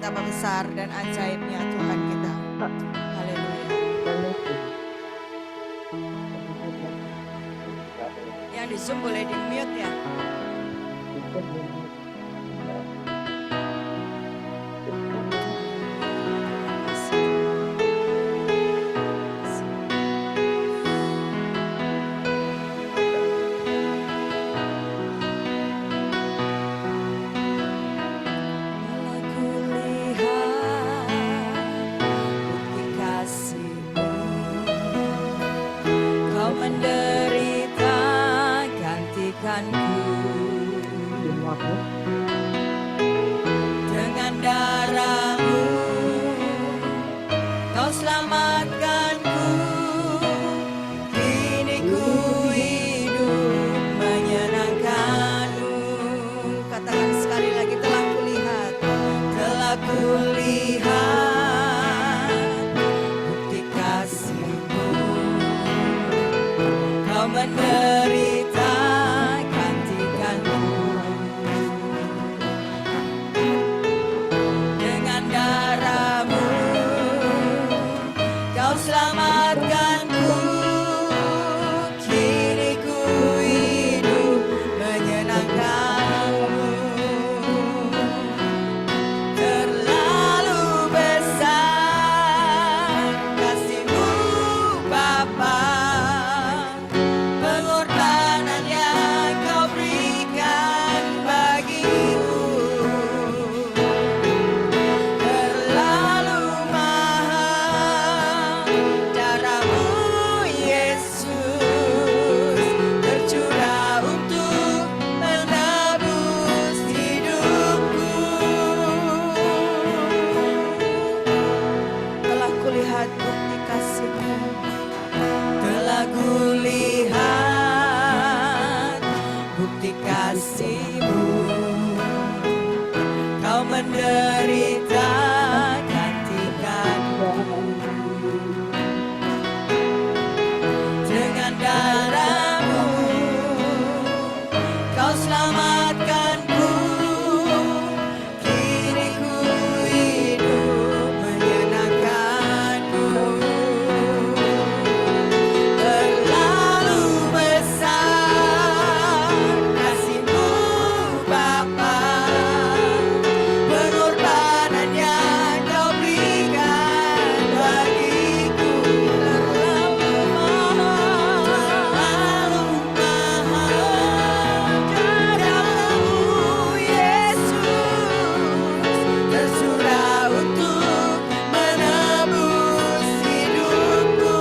Betapa besar dan ajaibnya Tuhan kita. Haleluya. Yang di Zoom boleh di mute ya. Dengan darah-Mu Kau selamatkanku, kini ku hidup menyenangkan-Mu. Katakan sekali lagi, telah kulihat bukti kasih-Mu. Kau menderita selamatkanku, kini ku hidup menyenangkan-Mu. Terlalu besar kasih-Mu Bapa, pengorbanan yang Kau berikan bagiku. Terlalu mahal darah-Mu Yesus, tercurah untuk menebus hidupku. Telah kulihat bukti kasih-Mu, telah kulihat bukti kasih-Mu. Kau menderita gantikanku. Dengan darah-Mu Kau selamatkanku, kini ku hidup menyenangkan-Mu. Terlalu besar kasih-Mu Bapa, pengorbanan yang Kau berikan bagiku. Terlalu mahal darah-Mu Yesus, tercurah untuk menebus hidupku.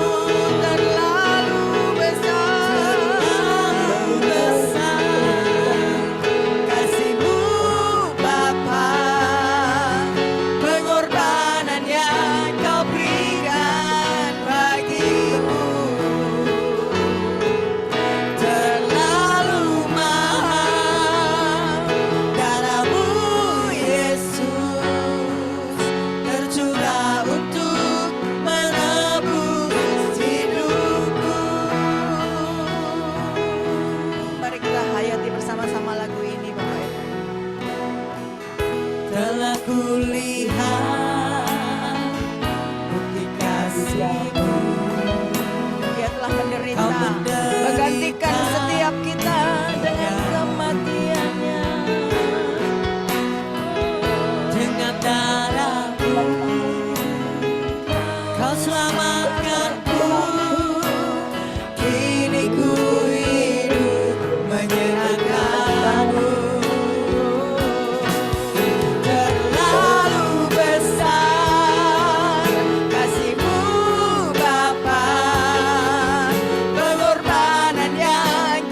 Terlalu besar kasih-Mu Bapa, pengorbanan yang Kau berikan bagiku. Terlalu mahal darah-Mu Yesus, tercurah untuk menebus hidupku. Mari kita hayati bersama-sama lagu ini, Bapak Ibu. Telah kulihat bukti kasih-Mu, Dia telah menderita, menggantikan setiap kita dengan kematian-Nya. Dengan darah-Mu Kau selamatkanku, kini ku hidup menyenangkan-Mu. Terlalu besar kasih-Mu Bapa, pengorbanan yang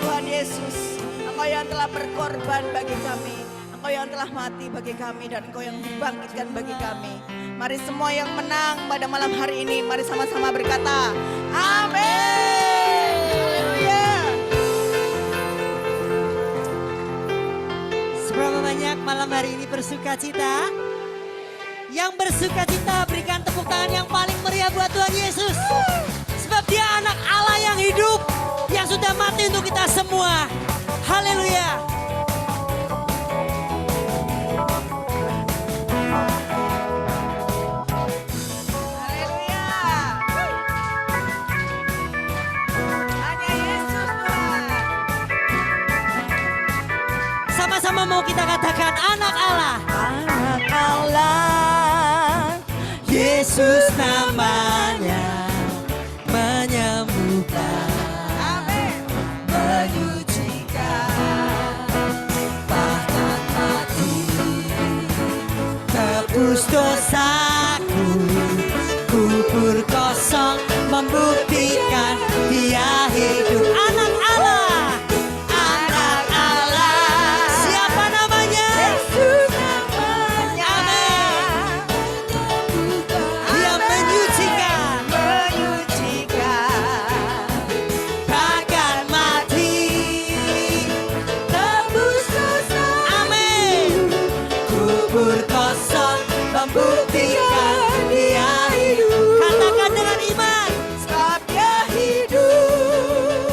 Tuhan Yesus. Engkau yang telah berkorban bagi kami. Engkau yang telah mati bagi kami dan Engkau yang dibangkitkan bagi kami. Mari semua yang menang pada malam hari ini, mari sama-sama berkata, amin. Haleluya. Seberapa banyak malam hari ini bersuka cita? Yang bersuka cita berikan tepuk tangan yang paling meriah buat Tuhan Yesus. Sebab dia anak Allah yang hidup, yang sudah mati untuk kita semua. Haleluya. Haleluya. Hanya Yesus Tuhan. Sama-sama mau kita katakan anak Allah. Anak Allah, Yesus namanya, menyembuhkan, amin. menyucikan, bahkan mati, tebus dosaku, kubur kosong, membuktikan dia hidup. Anak Allah, anak Allah, siapa namanya? Yesus namanya. Amin. Dia menyucikan, Menyucikan, bahkan mati, tebus dosa. amin. Kubur kosong, membuktikan dia hidup. Katakan dengan iman, Sebab dia hidup.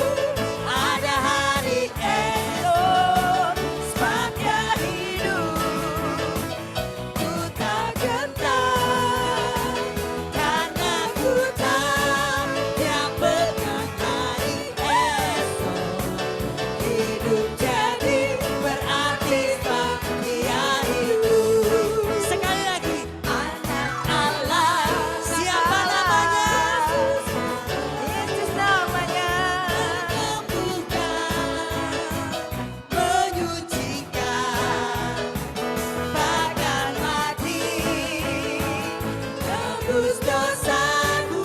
ada hari Esok, sebab dia hidup. Ku tak gentar, karena ku tahu dia pegang hari esok. Hidup jadi berarti sebab dia hidup. Sekali lagi, anak Allah, siapa namanya? Yesus namanya. Menyembuhkan, menyucikan, bahkan mati, tebus dosaku,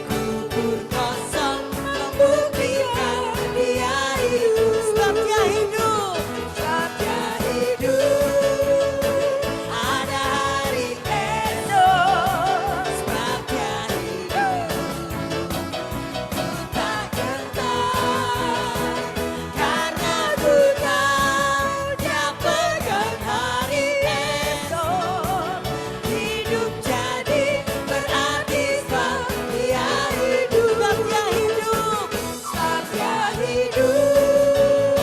kubur kosong, membuktikan dia hidup. Sebab dia hidup, sebab dia hidup, ada hari esok. Sebab dia hidup, ku tak gentar, karena ku tahu dia pegang hari esok. Hidup jadi berarti sebab dia hidup. Sebab dia hidup, sebab dia hidup,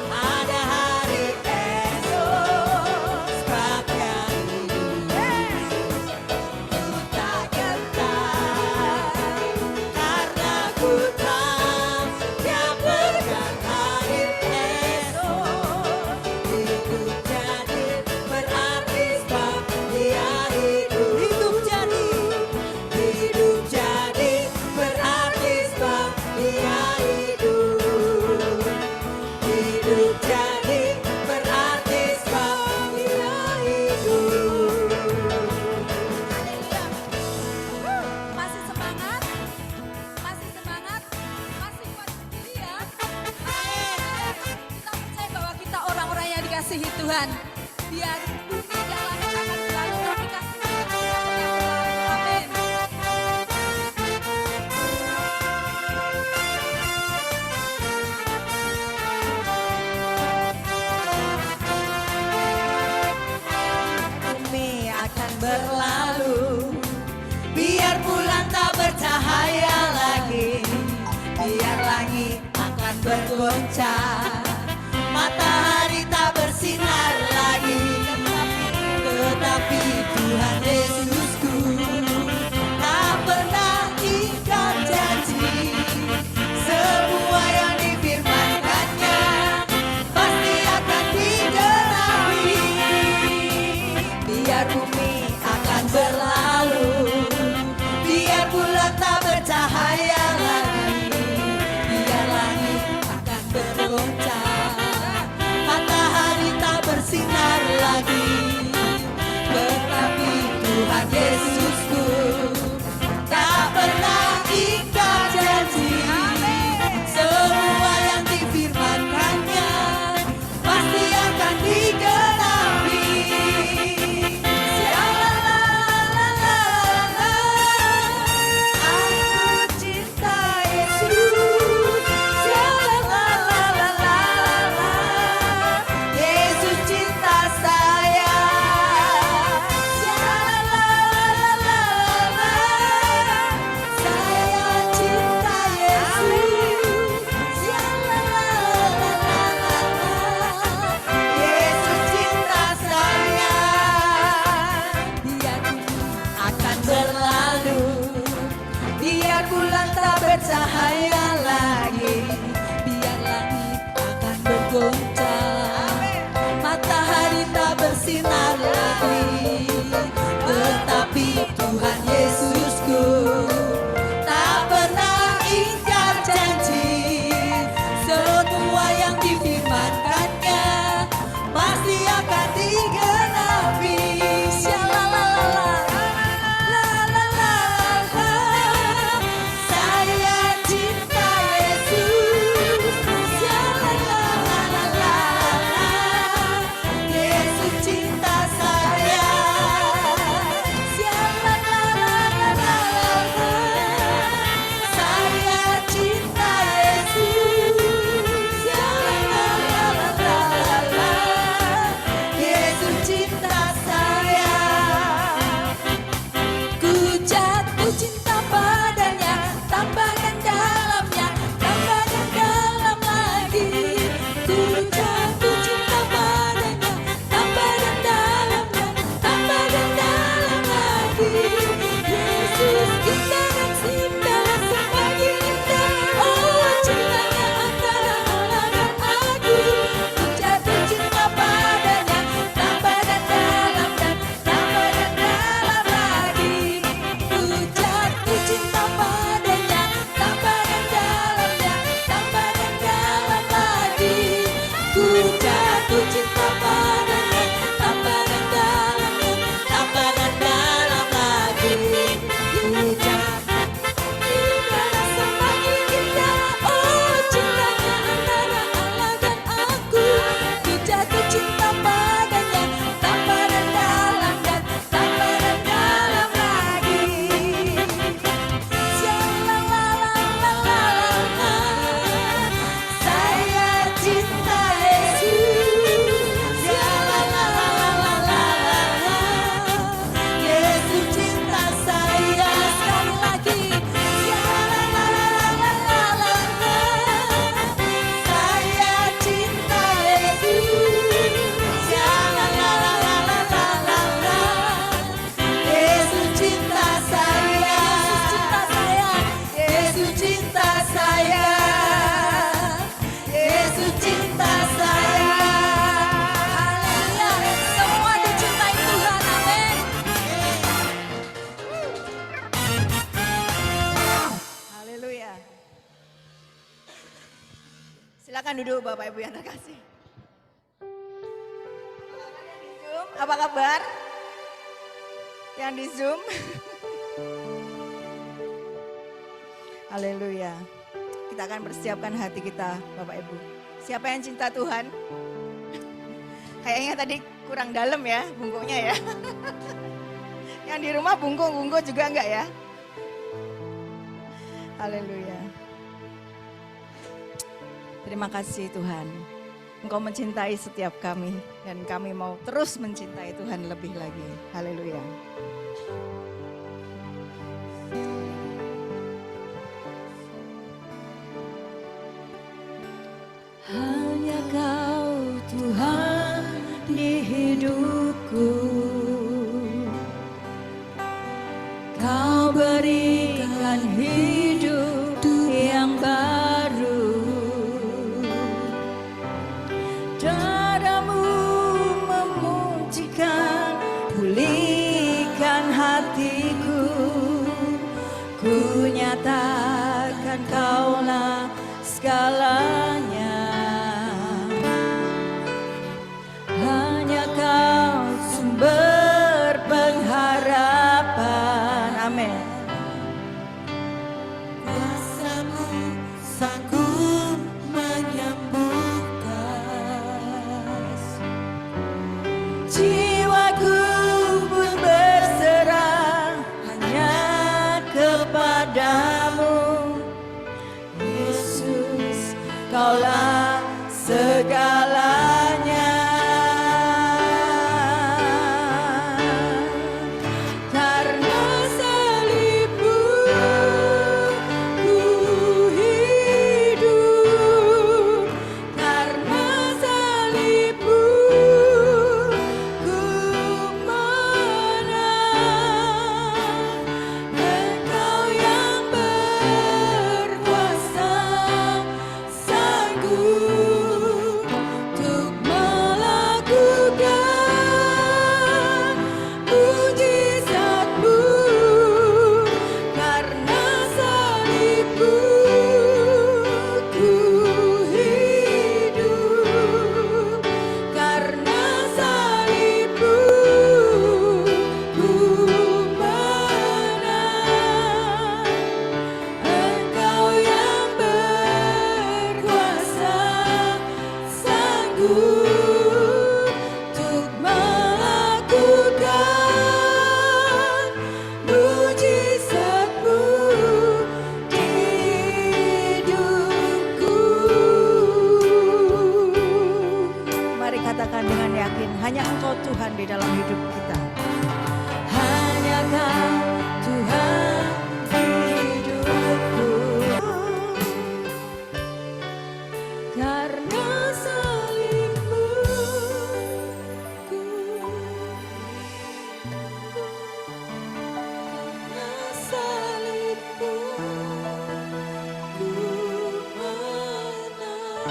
ada hari esok. Sebab dia hidup, ku tak gentar, karena ku tahu dia pegang hari esok. Hidup jadi berarti sebab dia hidup. Hidup jadi berarti sebab dia hidup. Hidup jadi berarti sebab dia hidup. Masih semangat? Masih semangat? Masih kuat berdiri ya? Kita percaya bahwa kita orang-orang yang dikasihi Tuhan. Biar bumi dan langit akan selalu dikasih Tuhan yang selalu. Amin. Bumi akan berlalu, Biar bulan tak bercahaya lagi, biar langit akan bergoncang, matahari tak bersinar lagi, tetapi Tuhan Yesusku tak pernah ingkar janji. Semua yang difirmankannya pasti akan digenapi. Biar bumi akan berlalu, biar bulan tak bercahaya lagi, biar langit akan bergoncang, matahari goncang. Matahari tak bersinar lagi, tetapi Tuhan Yesusku tak pernah ingkar janji. Semua yang difirmankannya pasti akan digenapi. Syalalala, lalalala, saya cinta Yesus. Syalalala, Yesus cinta saya. Syalalala, saya cinta Yesus. Syalalala, Yesus cinta saya. Ku jatuh cinta padanya, tambahkan dalamnya, tambahkan dalam lagi. Ku jatuh cinta padanya, tambahkan dalamnya, tambahkan dalam lagi. Yesus kita dan cinta semakin indah. Oh cintanya antara Allah dan aku. Ku jatuh cinta padanya, tambahkan dalam dan tambahkan dalam lagi. Ku jatuh cinta padanya, tambahkan dalamnya, tambahkan dalam lagi. Ku jatuh cinta padanya, tambahkan dalamnya, tambahkan dalam lagi. Ku jatuh cinta semakin indah. Oh cintanya antara Allah dan aku. Ku jatuh cinta padanya, tambahkan dalam dan tambahkan dalam lagi. Syalalala, saya cinta Yesus. Syalalala, Yesus cinta saya. Sekali lagi. Syalalala, saya cinta Yesus. Syalalala, Yesus cinta saya. Yesus cinta saya. Yesus cinta saya. Haleluya. Semua dicintai Tuhan. Amin. Haleluya. Silakan duduk Bapak Ibu yang terkasih. Yang di Zoom, apa kabar? Yang di Zoom. Haleluya. Kita akan persiapkan hati kita Bapak Ibu. Siapa yang cinta Tuhan? Kayaknya tadi kurang dalam ya bungkuknya ya. Yang di rumah bungkuk juga enggak ya? Haleluya. Terima kasih Tuhan. Engkau mencintai setiap kami dan kami mau terus mencintai Tuhan lebih lagi. Haleluya. Hanya Kau Tuhan di hidupku. Kau berikan hidup yang baru. Dadamu memujikan, pulihkan hatiku. Ku nyatakan Kaulah segalanya. Hanya Kau sumber pengharapan. Amin. Kuasa-Mu sanggup menyembuhkan. Jiwaku pun berserah hanya kepadamu. Yesus, Kaulah segalanya. Karena salib-Mu ku hidup. Karena salib-Mu ku menang. Engkau yang berkuasa sanggup untuk melakukan mujizat-Mu di hidupku. Mari katakan dengan yakin, hanya Engkau Tuhan di dalam hidup kita. Hanya Kau Tuhan di hidupku. Karena salib-Mu, karena salib-Mu, ku menang.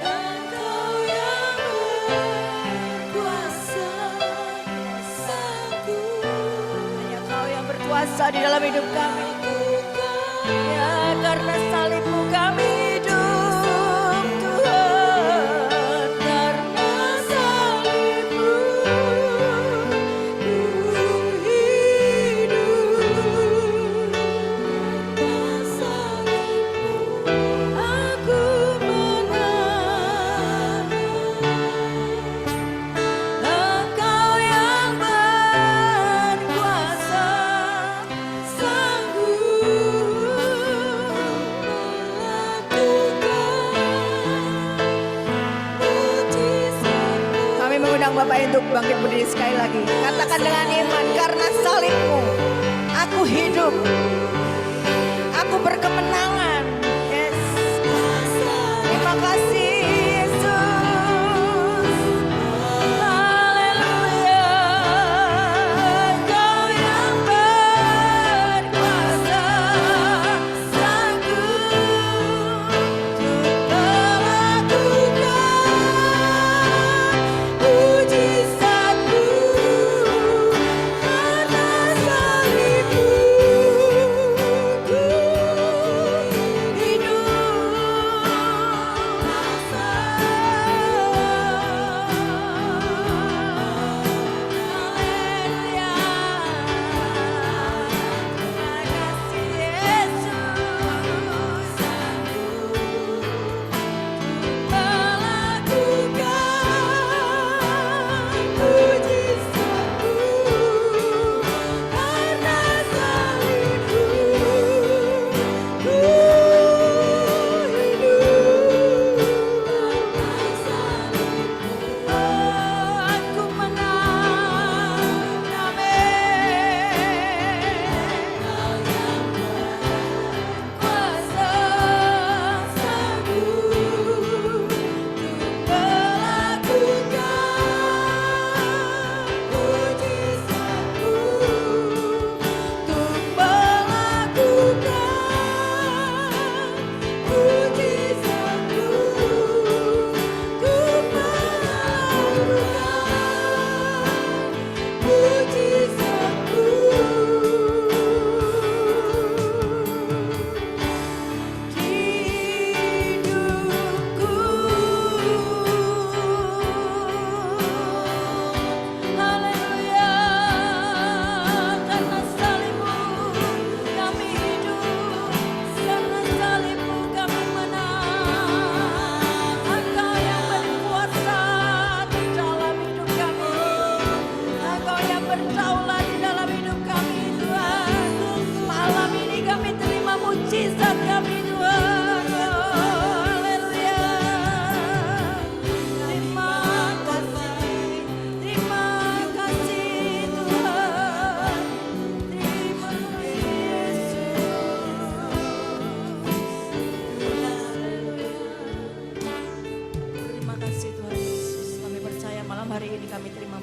Dan Kau yang berkuasa, sanggup Hanya Kau yang berkuasa di dalam hidup kami. Ya, karena salib-Mu kami hidup, Tuhan. karena salib-Mu, ku hidup. Karena salib-Mu, aku menang. Engkau yang berkuasa, sanggup melakukan mujizat-Mu. Kami mengundang Bapak untuk bangkit berdiri sekali lagi. Katakan dengan iman, karena salib-Mu aku hidup. Aku berkemenangan. Yes. Terima kasih Yesus. Haleluya. Engkau yang berkuasa, sanggup untuk melakukan mujizat-Mu. Karena salib-Mu, ku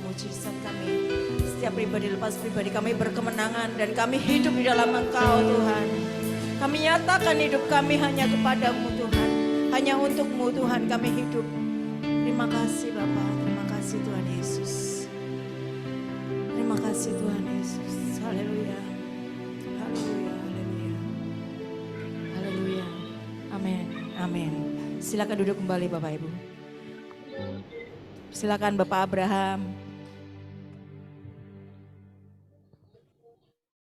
mujizat kami. Setiap pribadi lepas pribadi kami berkemenangan dan kami hidup di dalam Engkau Tuhan. Kami nyatakan hidup kami hanya kepadamu Tuhan. Hanya untukmu Tuhan kami hidup. Terima kasih Bapa, terima kasih Tuhan Yesus. Terima kasih Tuhan Yesus. Haleluya. Haleluya, haleluya. Haleluya. Amin, amin. Silakan duduk kembali Bapak Ibu. Silakan Bapak Abraham.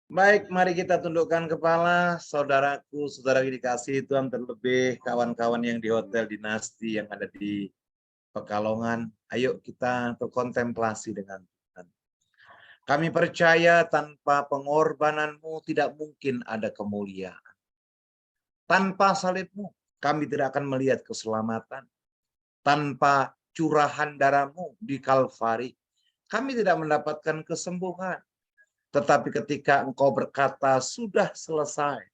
Baik, mari kita tundukkan kepala, saudaraku, saudara dikasih Tuhan, terlebih kawan-kawan yang di Hotel Dinasti yang ada di Pekalongan. Ayo kita berkontemplasi dengan Tuhan. Kami percaya tanpa pengorbananmu tidak mungkin ada kemuliaan. Tanpa salibmu kami tidak akan melihat keselamatan. Tanpa curahan darahmu di Kalvari, kami tidak mendapatkan kesembuhan. Tetapi ketika engkau berkata sudah selesai,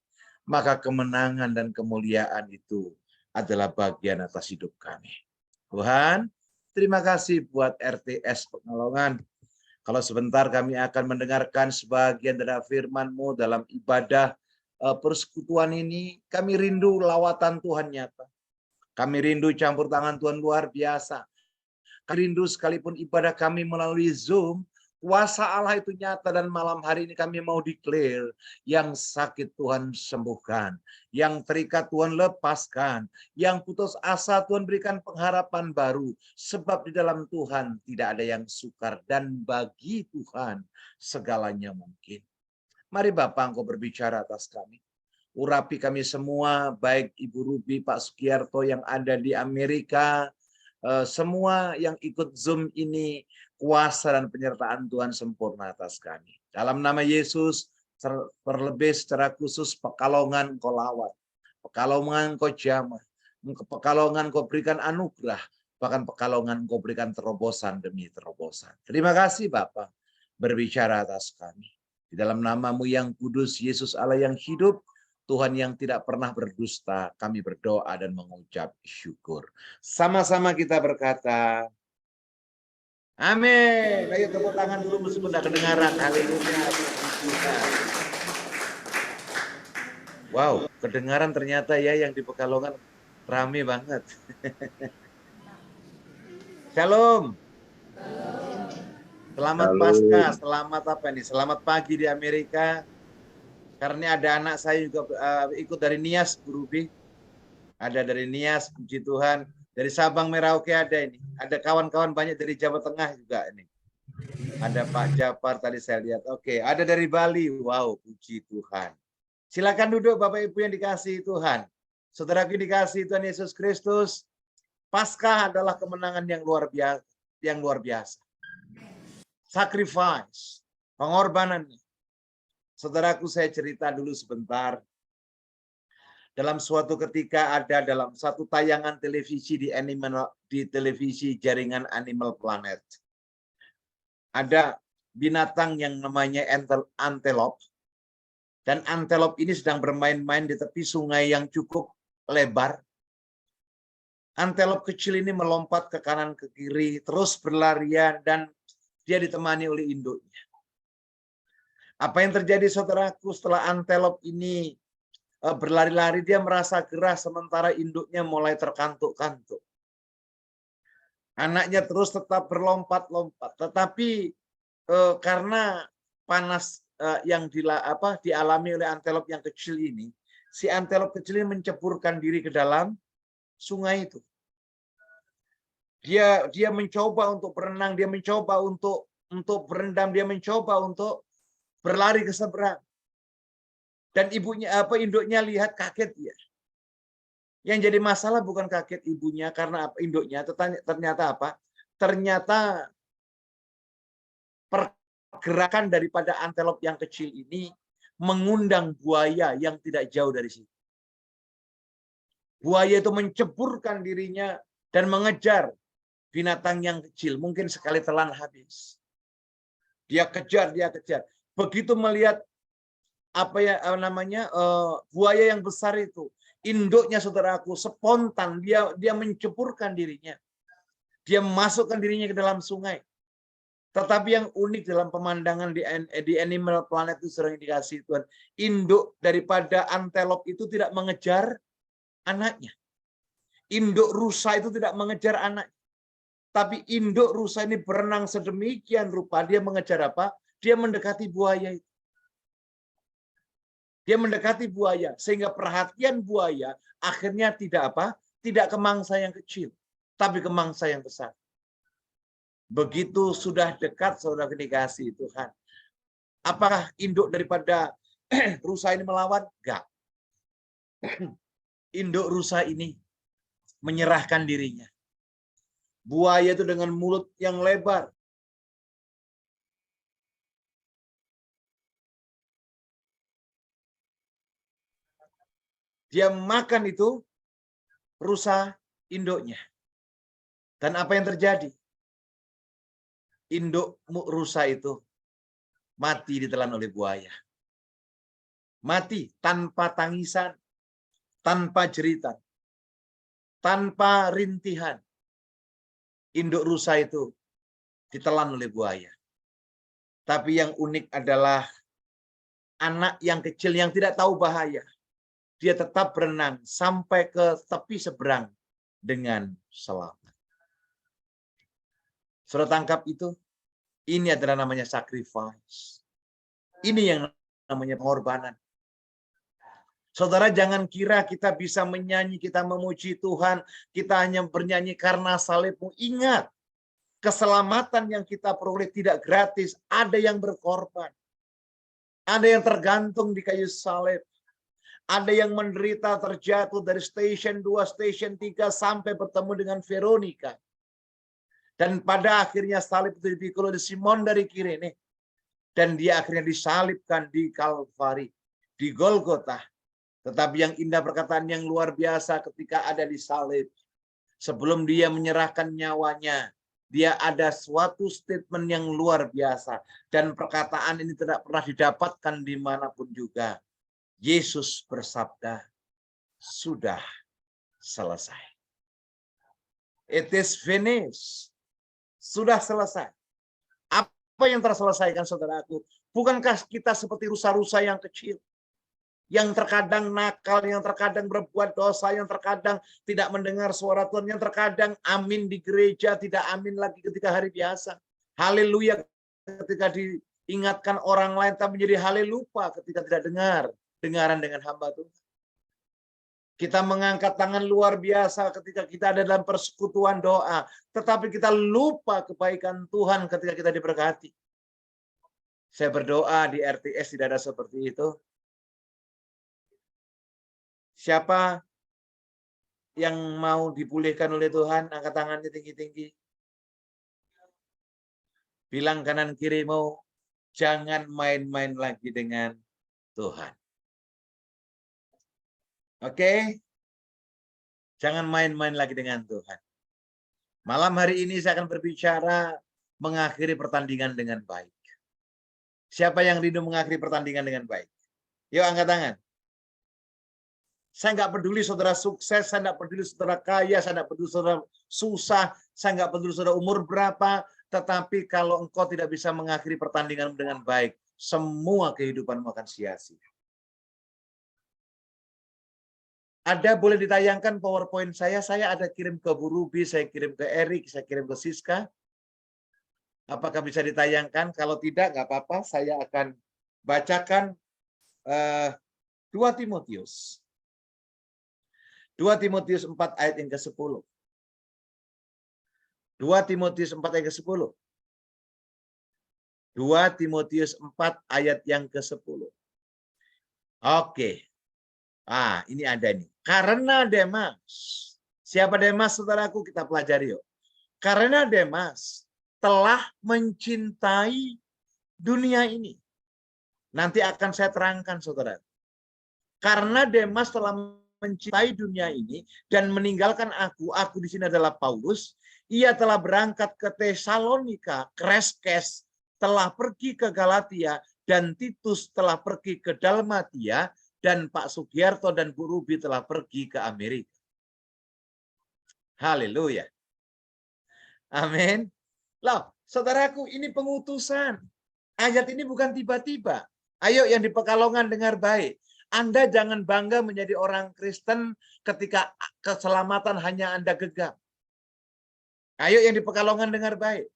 maka kemenangan dan kemuliaan itu adalah bagian atas hidup kami. Tuhan, terima kasih buat RTS Pekalongan. Kalau sebentar kami akan mendengarkan sebagian dari firman-Mu dalam ibadah persekutuan ini, kami rindu lawatan Tuhan nyata. Kami rindu campur tangan Tuhan luar biasa. Kami rindu sekalipun ibadah kami melalui Zoom, kuasa Allah itu nyata, dan malam hari ini kami mau declare, yang sakit Tuhan sembuhkan, yang terikat Tuhan lepaskan, yang putus asa Tuhan berikan pengharapan baru, sebab di dalam Tuhan tidak ada yang sukar, dan bagi Tuhan segalanya mungkin. Mari Bapak, Engkau berbicara atas kami. Urapi kami semua, baik Ibu Ruby, Pak Sugiarto yang ada di Amerika, semua yang ikut Zoom ini, kuasa dan penyertaan Tuhan sempurna atas kami. Dalam nama Yesus, terlebih secara khusus Pekalongan Engkau lawat, Pekalongan Engkau jamah, Pekalongan Engkau berikan anugerah, bahkan Pekalongan Engkau berikan terobosan demi terobosan. Terima kasih Bapa, berbicara atas kami. Di dalam nama-Mu yang kudus, Yesus Allah yang hidup, Tuhan yang tidak pernah berdusta, kami berdoa dan mengucap syukur. Sama-sama kita berkata, amin. Ayo tepuk tangan dulu meskipun tidak kedengaran. Haleluya. Wow, kedengaran ternyata ya yang di Pekalongan rame banget. Shalom. Selamat Paskah, selamat apa nih? Selamat pagi di Amerika. Karena ada anak saya juga ikut dari Nias, Bu Ruby. Ada dari Nias, puji Tuhan. Dari Sabang Merauke ada ini. Ada kawan-kawan banyak dari Jawa Tengah juga ini. Ada Pak Japar tadi saya lihat. Oke, ada dari Bali. Wow, puji Tuhan. Silakan duduk Bapak Ibu yang dikasihi Tuhan. Saudaraku dikasihi Tuhan Yesus Kristus. Paskah adalah kemenangan yang luar biasa. Yang luar biasa. Sacrifice, pengorbanan. Saudaraku, saya cerita dulu sebentar. Dalam suatu ketika ada dalam satu tayangan televisi di televisi jaringan Animal Planet. Ada binatang yang namanya antelop. Dan antelop ini sedang bermain-main di tepi sungai yang cukup lebar. Antelop kecil ini melompat ke kanan ke kiri, terus berlarian, dan dia ditemani oleh induknya. Apa yang terjadi saudaraku setelah antelop ini berlari-lari, dia merasa gerah sementara induknya mulai terkantuk-kantuk. Anaknya terus tetap berlompat-lompat, tetapi karena panas yang dialami oleh antelop yang kecil ini, si antelop kecil ini menceburkan diri ke dalam sungai itu. Dia mencoba untuk berenang, dia mencoba untuk berendam, dia mencoba untuk berlari ke seberang. Dan induknya lihat, kaget dia. Yang jadi masalah bukan kaget ibunya karena induknya, ternyata apa? Ternyata pergerakan daripada antelop yang kecil ini mengundang buaya yang tidak jauh dari situ. Buaya itu menceburkan dirinya dan mengejar binatang yang kecil, mungkin sekali telan habis. Dia kejar. Begitu melihat buaya yang besar itu, induknya saudaraku spontan dia menceburkan dirinya. Dia memasukkan dirinya ke dalam sungai. Tetapi yang unik dalam pemandangan di Animal Planet itu sering dikasih Tuhan, induk daripada antelop itu tidak mengejar anaknya. Induk rusa itu tidak mengejar anaknya. Tapi induk rusa ini berenang sedemikian rupa, dia mengejar apa? Dia mendekati buaya itu. Dia mendekati buaya, sehingga perhatian buaya akhirnya tidak ke mangsa yang kecil, tapi ke mangsa yang besar. Begitu sudah dekat saudara dikasihi Tuhan, Apakah induk daripada rusa ini melawan? Enggak. Induk rusa ini menyerahkan dirinya. Buaya itu dengan mulut yang lebar. Dia makan itu rusa induknya. Dan apa yang terjadi? Induk rusa itu mati ditelan oleh buaya. Mati tanpa tangisan, tanpa jeritan, tanpa rintihan. Induk rusa itu ditelan oleh buaya. Tapi yang unik adalah anak yang kecil yang tidak tahu bahaya. Dia tetap berenang sampai ke tepi seberang dengan selamat. Saudara tangkap itu? Ini adalah namanya sacrifice. Ini yang namanya pengorbanan. Saudara jangan kira kita bisa menyanyi, kita memuji Tuhan, kita hanya bernyanyi karena salibmu. Ingat, keselamatan yang kita peroleh tidak gratis. Ada yang berkorban. Ada yang tergantung di kayu salib. Ada yang menderita terjatuh dari station 2, station 3 sampai bertemu dengan Veronica. Dan pada akhirnya salib itu dipikul oleh Simon dari Kirene. Dan dia akhirnya disalibkan di Kalvari, di Golgota. Tetapi yang indah perkataan yang luar biasa ketika ada di salib. Sebelum dia menyerahkan nyawanya, dia ada suatu statement yang luar biasa. Dan perkataan ini tidak pernah didapatkan dimanapun juga. Yesus bersabda, sudah selesai. It is finished. Sudah selesai. Apa yang terselesaikan, saudaraku? Bukankah kita seperti rusa-rusa yang kecil? Yang terkadang nakal, yang terkadang berbuat dosa, yang terkadang tidak mendengar suara Tuhan, yang terkadang amin di gereja, tidak amin lagi ketika hari biasa. Haleluya ketika diingatkan orang lain, tapi menjadi haleluya ketika tidak dengaran dengan hamba Tuhan. Kita mengangkat tangan luar biasa ketika kita ada dalam persekutuan doa. Tetapi kita lupa kebaikan Tuhan ketika kita diberkati. Saya berdoa di RTS tidak ada seperti itu. Siapa yang mau dipulihkan oleh Tuhan, angkat tangannya tinggi-tinggi. Bilang kanan kirimu, jangan main-main lagi dengan Tuhan. Oke? Jangan main-main lagi dengan Tuhan. Malam hari ini saya akan berbicara mengakhiri pertandingan dengan baik. Siapa yang rindu mengakhiri pertandingan dengan baik? Yuk angkat tangan. Saya nggak peduli saudara sukses, saya nggak peduli saudara kaya, saya nggak peduli saudara susah, saya nggak peduli saudara umur berapa, tetapi kalau engkau tidak bisa mengakhiri pertandingan dengan baik, semua kehidupanmu akan sia-sia. Ada boleh ditayangkan PowerPoint saya ada kirim ke Bu Ruby, saya kirim ke Erik, saya kirim ke Siska. Apakah bisa ditayangkan? Kalau tidak, nggak apa-apa, saya akan bacakan 2 Timotius. 2 Timotius 4 ayat yang ke-10. 2 Timotius 4 ayat ke-10. 2 Timotius 4 ayat yang ke-10. Oke. Ini ada nih. Karena Demas. Siapa Demas, saudaraku? Kita pelajari yuk. Karena Demas telah mencintai dunia ini. Nanti akan saya terangkan, saudara. Karena Demas telah mencintai dunia ini dan meninggalkan aku di sini adalah Paulus. Ia telah berangkat ke Tesalonika, Kreskes telah pergi ke Galatia, dan Titus telah pergi ke Dalmatia, dan Pak Sugiarto dan Bu Ruby telah pergi ke Amerika. Haleluya. Amin. Loh, saudaraku, ini pengutusan. Ayat ini bukan tiba-tiba. Ayo yang di Pekalongan dengar baik. Anda jangan bangga menjadi orang Kristen ketika keselamatan hanya Anda genggam. Ayo yang di Pekalongan dengar baik.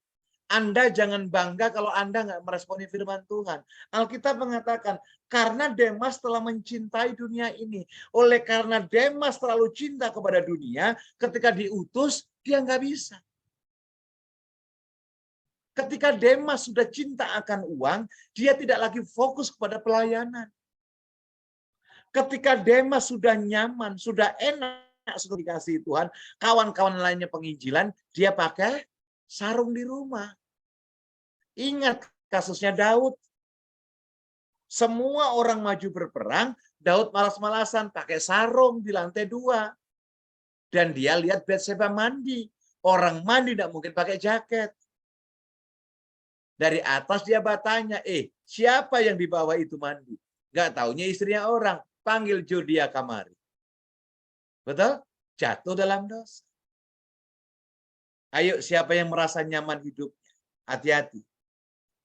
Anda jangan bangga kalau Anda nggak meresponi firman Tuhan. Alkitab mengatakan, karena Demas telah mencintai dunia ini. Oleh karena Demas terlalu cinta kepada dunia, ketika diutus, dia nggak bisa. Ketika Demas sudah cinta akan uang, dia tidak lagi fokus kepada pelayanan. Ketika Demas sudah nyaman, sudah enak, sudah dikasih Tuhan, kawan-kawan lainnya penginjilan, dia pakai sarung di rumah. Ingat kasusnya Daud. Semua orang maju berperang, Daud malas-malasan pakai sarung di lantai 2. Dan dia lihat Batseba mandi. Orang mandi tidak mungkin pakai jaket. Dari atas dia bertanya, siapa yang di bawah itu mandi? Nggak taunya istrinya orang. Panggil Jodia kamari. Betul? Jatuh dalam dosa. Ayo, siapa yang merasa nyaman hidupnya? Hati-hati.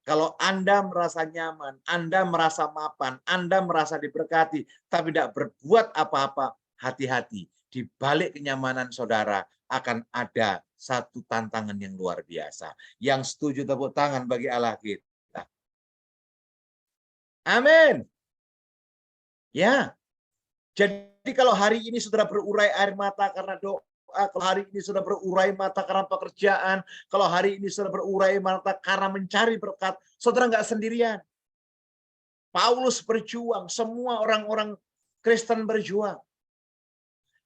Kalau Anda merasa nyaman, Anda merasa mapan, Anda merasa diberkati, tapi tidak berbuat apa-apa, hati-hati. Di balik kenyamanan saudara akan ada satu tantangan yang luar biasa. Yang setuju tepuk tangan bagi Allah kita. Amin. Ya. Jadi kalau hari ini saudara berurai air mata karena doa, kalau hari ini sudah berurai mata karena pekerjaan, kalau hari ini sudah berurai mata karena mencari berkat, saudara nggak sendirian. Paulus berjuang, semua orang-orang Kristen berjuang.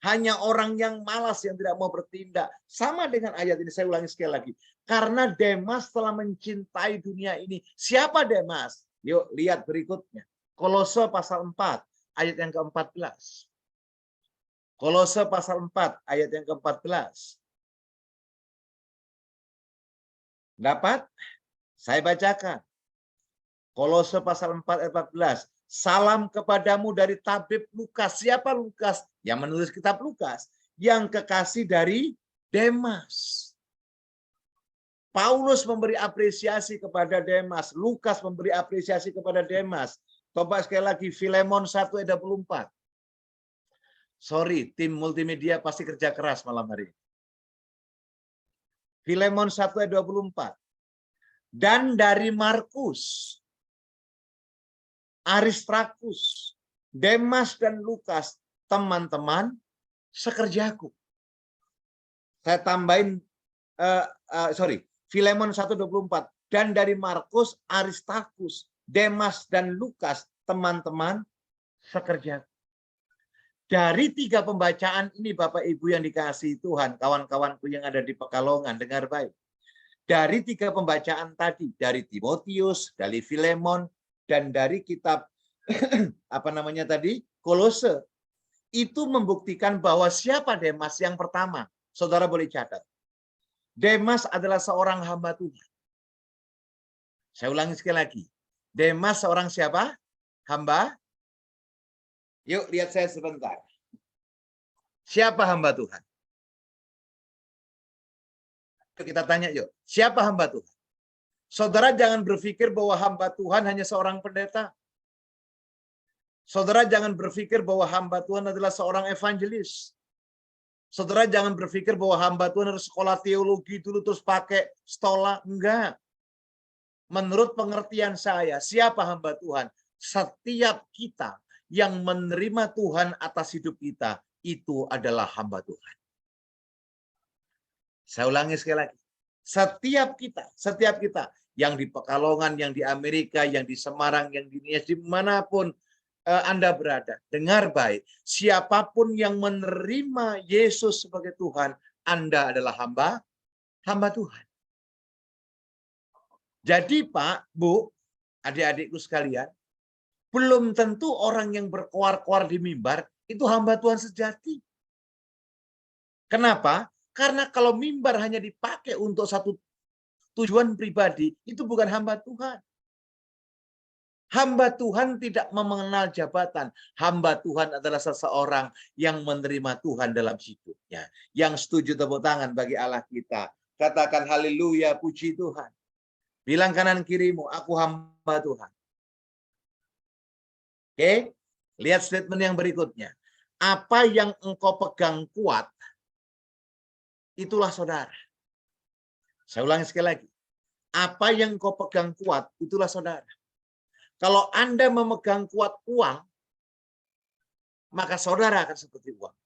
Hanya orang yang malas yang tidak mau bertindak. Sama dengan ayat ini, saya ulangi sekali lagi. Karena Demas telah mencintai dunia ini. Siapa Demas? Yuk lihat berikutnya. Kolose pasal 4, ayat yang ke-14. Kolose pasal 4 ayat yang ke-14. Dapat? Saya bacakan. Kolose pasal 4 ayat 14. Salam kepadamu dari tabib Lukas. Siapa Lukas? Yang menulis kitab Lukas. Yang kekasih dari Demas. Paulus memberi apresiasi kepada Demas. Lukas memberi apresiasi kepada Demas. Coba sekali lagi Filemon 1 ayat 24. Sorry, tim multimedia pasti kerja keras malam hari. Filemon 1 ayat 24. Dan dari Markus, Aristarkus, Demas dan Lukas, teman-teman sekerjaku. Saya tambahin, Filemon 1:24. Dan dari Markus, Aristarkus, Demas dan Lukas, teman-teman sekerjaku. Dari 3 pembacaan ini Bapak Ibu yang dikasihi Tuhan, kawan-kawanku yang ada di Pekalongan, dengar baik. Dari 3 pembacaan tadi, dari Timotius, dari Filemon, dan dari kitab Kolose, itu membuktikan bahwa siapa Demas yang pertama. Saudara boleh catat. Demas adalah seorang hamba Tuhan. Saya ulangi sekali lagi. Demas seorang siapa? Hamba. Yuk lihat saya sebentar. Siapa hamba Tuhan? Kita tanya yuk. Siapa hamba Tuhan? Saudara jangan berpikir bahwa hamba Tuhan hanya seorang pendeta. Saudara jangan berpikir bahwa hamba Tuhan adalah seorang evangelis. Saudara jangan berpikir bahwa hamba Tuhan harus sekolah teologi dulu terus pakai stola. Enggak. Menurut pengertian saya, siapa hamba Tuhan? Setiap kita yang menerima Tuhan atas hidup kita, itu adalah hamba Tuhan. Saya ulangi sekali lagi. Setiap kita yang di Pekalongan, yang di Amerika, yang di Semarang, yang di Nias, dimanapun Anda berada, dengar baik. Siapapun yang menerima Yesus sebagai Tuhan, Anda adalah hamba Tuhan. Jadi Pak, Bu, adik-adikku sekalian, belum tentu orang yang berkoar-koar di mimbar itu hamba Tuhan sejati. Kenapa? Karena kalau mimbar hanya dipakai untuk satu tujuan pribadi, itu bukan hamba Tuhan. Hamba Tuhan tidak mengenal jabatan. Hamba Tuhan adalah seseorang yang menerima Tuhan dalam hidupnya. Yang setuju tepuk tangan bagi Allah kita. Katakan haleluya, puji Tuhan. Bilang kanan kirimu, aku hamba Tuhan. Oke, lihat statement yang berikutnya. Apa yang engkau pegang kuat, itulah saudara. Saya ulangi sekali lagi. Apa yang engkau pegang kuat, itulah saudara. Kalau Anda memegang kuat uang, maka saudara akan seperti uang.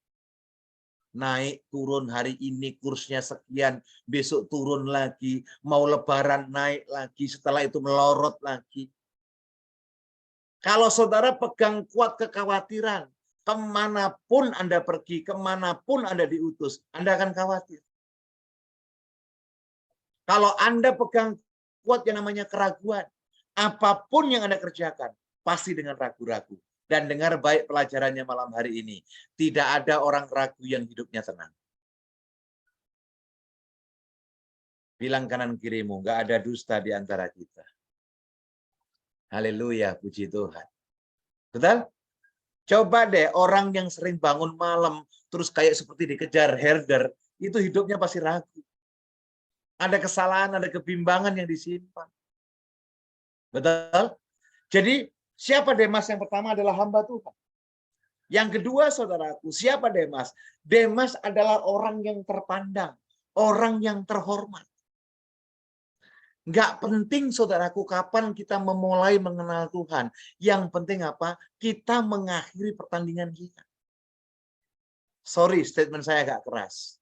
Naik turun hari ini kursnya sekian, besok turun lagi, mau lebaran naik lagi, setelah itu melorot lagi. Kalau saudara pegang kuat kekhawatiran, kemanapun Anda pergi, kemanapun Anda diutus, Anda akan khawatir. Kalau Anda pegang kuat yang namanya keraguan, apapun yang Anda kerjakan, pasti dengan ragu-ragu. Dan dengar baik pelajarannya malam hari ini. Tidak ada orang ragu yang hidupnya tenang. Bilang kanan kirimu, nggak ada dusta di antara kita. Haleluya, puji Tuhan. Betul? Coba deh orang yang sering bangun malam, terus kayak seperti dikejar herder, itu hidupnya pasti ragu. Ada kesalahan, ada kebimbangan yang disimpan. Betul? Jadi siapa Demas yang pertama adalah hamba Tuhan. Yang kedua saudaraku, siapa Demas? Demas adalah orang yang terpandang, orang yang terhormat. Nggak penting saudaraku kapan kita memulai mengenal Tuhan. Yang penting apa? Kita mengakhiri pertandingan kita. Sorry, statement saya agak keras.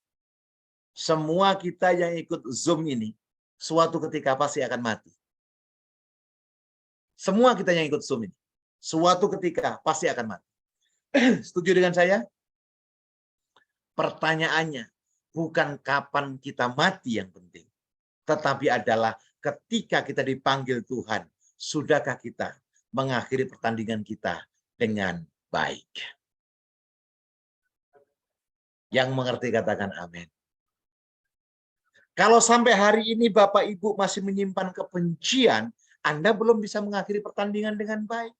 Semua kita yang ikut Zoom ini, suatu ketika pasti akan mati. Semua kita yang ikut Zoom ini, suatu ketika pasti akan mati. Setuju dengan saya? Pertanyaannya, bukan kapan kita mati yang penting, tetapi adalah ketika kita dipanggil Tuhan, sudahkah kita mengakhiri pertandingan kita dengan baik? Yang mengerti katakan amin. Kalau sampai hari ini Bapak Ibu masih menyimpan kebencian, Anda belum bisa mengakhiri pertandingan dengan baik.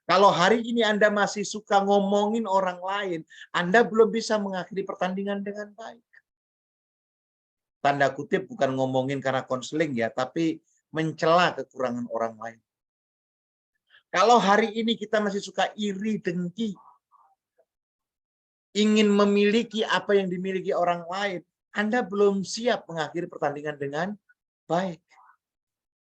Kalau hari ini Anda masih suka ngomongin orang lain, Anda belum bisa mengakhiri pertandingan dengan baik. Tanda kutip bukan ngomongin karena konseling ya, tapi mencela kekurangan orang lain. Kalau hari ini kita masih suka iri, dengki, ingin memiliki apa yang dimiliki orang lain, Anda belum siap mengakhiri pertandingan dengan baik.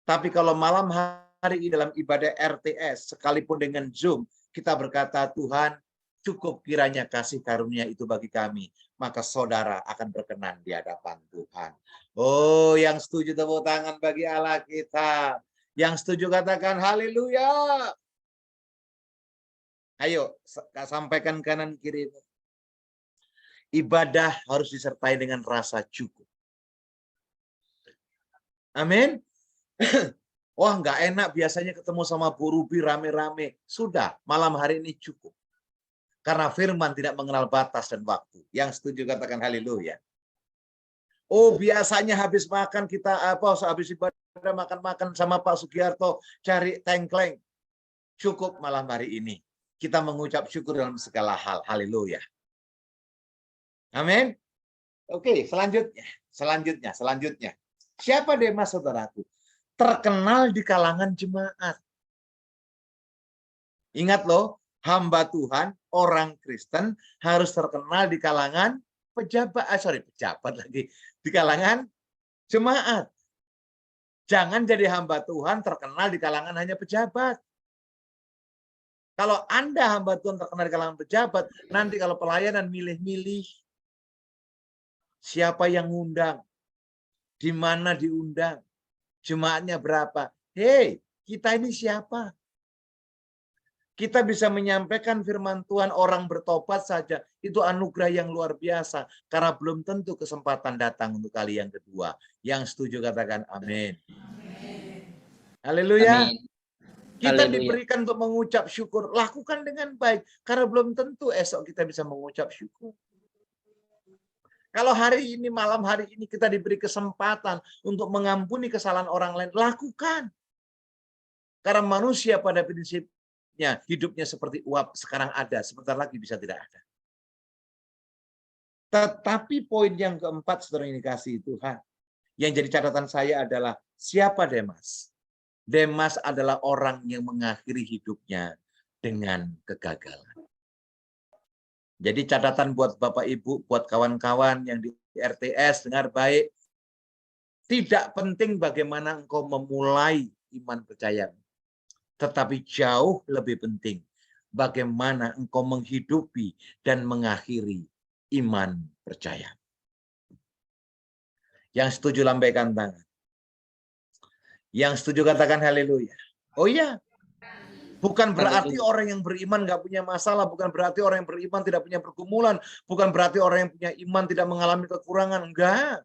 Tapi kalau malam hari ini dalam ibadah RTS, sekalipun dengan Zoom, kita berkata, Tuhan, cukup kiranya kasih karunia itu bagi kami, maka saudara akan berkenan di hadapan Tuhan. Oh, yang setuju tepuk tangan bagi Allah kita. Yang setuju katakan haleluya. Ayo, sampaikan kanan kiri. Ibadah harus disertai dengan rasa cukup. Amin. Wah, nggak enak biasanya ketemu sama Bu Ruby rame-rame. Sudah, malam hari ini cukup. Karena firman tidak mengenal batas dan waktu. Yang setuju katakan haleluya. Oh, biasanya habis makan habis ibadah makan-makan sama Pak Sugiarto cari tengkleng. Cukup malam hari ini. Kita mengucap syukur dalam segala hal. Haleluya. Amin. Oke, selanjutnya. Siapa Demas saudaraku? Terkenal di kalangan jemaat. Ingat loh, hamba Tuhan, orang Kristen harus terkenal di kalangan di kalangan jemaat. Jangan jadi hamba Tuhan terkenal di kalangan hanya pejabat. Kalau Anda hamba Tuhan terkenal di kalangan pejabat, nanti kalau pelayanan milih-milih. Siapa yang ngundang? Di mana diundang? Jemaatnya berapa? Hei, kita ini siapa? Kita bisa menyampaikan firman Tuhan, orang bertobat saja. Itu anugerah yang luar biasa. Karena belum tentu kesempatan datang untuk kali yang kedua. Yang setuju katakan amin. Haleluya. Kita diberikan untuk mengucap syukur. Lakukan dengan baik. Karena belum tentu esok kita bisa mengucap syukur. Kalau hari ini, malam hari ini kita diberi kesempatan untuk mengampuni kesalahan orang lain, lakukan. Karena manusia pada prinsipnya, hidupnya seperti uap, sekarang ada, sebentar lagi bisa tidak ada. Tetapi poin yang keempat, saudara yang dikasihi Tuhan, yang jadi catatan saya adalah, siapa Demas? Demas adalah orang yang mengakhiri hidupnya dengan kegagalan. Jadi catatan buat Bapak Ibu, buat kawan-kawan yang di RTS, dengar baik. Tidak penting bagaimana engkau memulai iman percaya. Tetapi jauh lebih penting bagaimana engkau menghidupi dan mengakhiri iman percaya. Yang setuju lambaikan tangan. Yang setuju katakan haleluya. Oh iya, bukan berarti orang yang beriman nggak punya masalah, bukan berarti orang yang beriman tidak punya pergumulan, bukan berarti orang yang punya iman tidak mengalami kekurangan, enggak.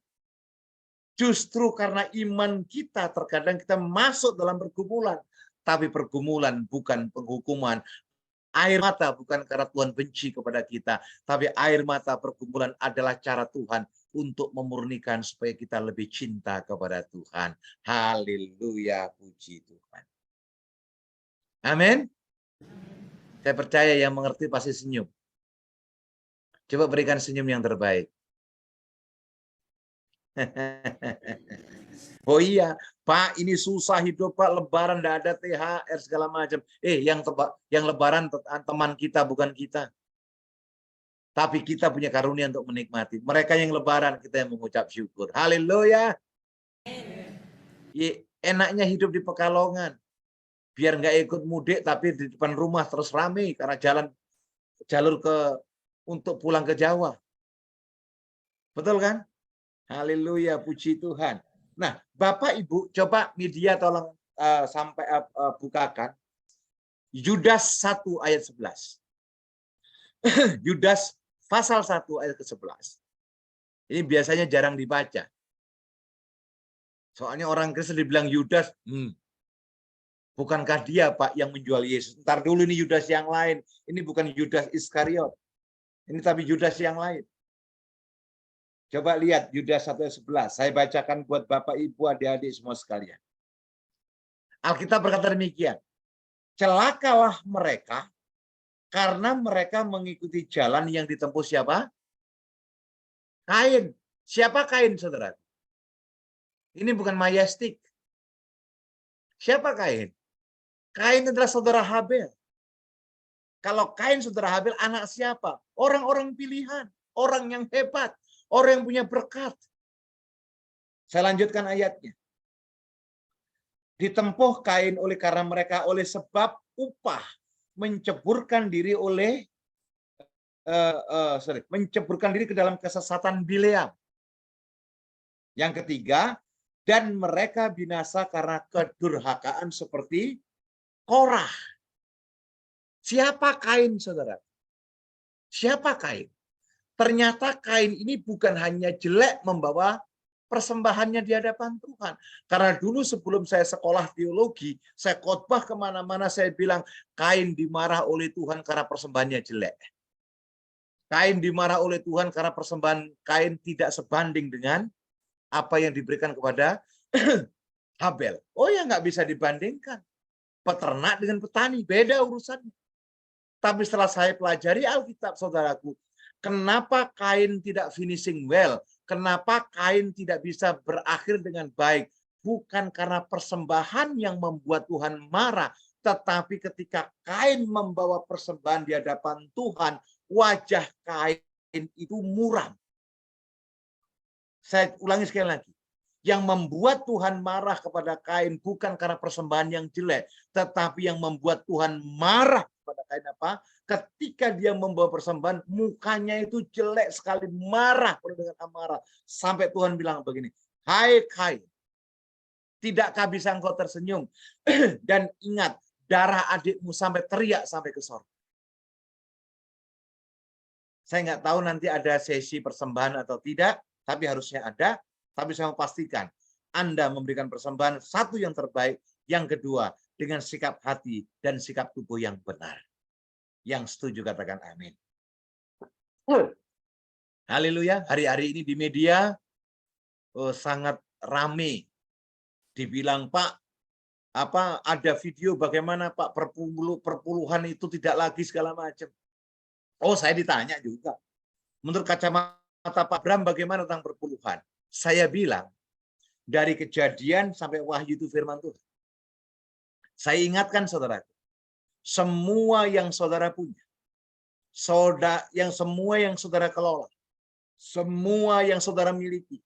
Justru karena iman kita terkadang kita masuk dalam pergumulan, tapi pergumulan bukan penghukuman. Air mata bukan karena Tuhan benci kepada kita, tapi air mata pergumulan adalah cara Tuhan untuk memurnikan supaya kita lebih cinta kepada Tuhan. Haleluya, puji Tuhan. Amin. Saya percaya yang mengerti pasti senyum. Coba berikan senyum yang terbaik. Oh iya, Pak, ini susah hidup, Pak. Lebaran tidak ada THR segala macam. Yang Lebaran teman kita bukan kita. Tapi kita punya karunia untuk menikmati. Mereka yang Lebaran, kita yang mengucap syukur. Haleluya. Enaknya hidup di Pekalongan. Biar nggak ikut mudik, tapi di depan rumah terus ramai karena jalur untuk pulang ke Jawa. Betul kan? Haleluya, puji Tuhan. Nah, Bapak Ibu, coba media tolong sampai bukakan. Yudas 1 ayat 11. Yudas pasal 1 ayat ke-11. Ini biasanya jarang dibaca. Soalnya orang Kristen dibilang Yudas, bukankah dia Pak yang menjual Yesus? Ntar dulu ini Yudas yang lain. Ini bukan Yudas Iskariot. Ini tapi Yudas yang lain. Coba lihat Yudas 1 ayat 11. Saya bacakan buat Bapak, Ibu, adik-adik semua sekalian. Alkitab berkata demikian. Celakalah mereka karena mereka mengikuti jalan yang ditempuh siapa? Kain. Siapa Kain, saudara? Ini bukan Mayastik. Siapa Kain? Kain adalah saudara Habel. Kalau Kain saudara Habel, anak siapa? Orang-orang pilihan. Orang yang hebat. Orang yang punya berkat. Saya lanjutkan ayatnya. Ditempuh Kain karena mereka oleh sebab upah menceburkan diri menceburkan diri ke dalam kesesatan Bileam. Yang ketiga, dan mereka binasa karena kedurhakaan seperti Korah. Siapa Kain, saudara? Siapa Kain? Ternyata Kain ini bukan hanya jelek membawa persembahannya di hadapan Tuhan. Karena dulu sebelum saya sekolah teologi, saya khotbah kemana-mana, saya bilang Kain dimarah oleh Tuhan karena persembahannya jelek. Kain dimarah oleh Tuhan karena persembahan Kain tidak sebanding dengan apa yang diberikan kepada Habel. Oh ya, nggak bisa dibandingkan. Peternak dengan petani, beda urusannya. Tapi setelah saya pelajari Alkitab, saudaraku, kenapa Kain tidak finishing well? Kenapa Kain tidak bisa berakhir dengan baik? Bukan karena persembahan yang membuat Tuhan marah, tetapi ketika Kain membawa persembahan di hadapan Tuhan, wajah Kain itu muram. Saya ulangi sekali lagi. Yang membuat Tuhan marah kepada Kain bukan karena persembahan yang jelek, tetapi yang membuat Tuhan marah kepada Kain apa? Ketika dia membawa persembahan, mukanya itu jelek sekali, marah penuh dengan amarah. Sampai Tuhan bilang begini, hai Kain, tidakkah bisa engkau tersenyum? Dan ingat, darah adikmu sampai teriak sampai ke sorga. Saya nggak tahu nanti ada sesi persembahan atau tidak, tapi harusnya ada. Tapi saya mau pastikan, Anda memberikan persembahan satu yang terbaik, yang kedua dengan sikap hati dan sikap tubuh yang benar. Yang setuju katakan amin. Haleluya. Hari-hari ini di media sangat rame. Dibilang Pak, ada video bagaimana Pak perpuluhan itu tidak lagi segala macam. Oh, saya ditanya juga. Menurut kacamata Pak Bram bagaimana tentang perpuluhan? Saya bilang dari Kejadian sampai Wahyu itu firman Tuhan. Saya ingatkan saudara, semua yang saudara punya, semua yang saudara kelola, semua yang saudara miliki,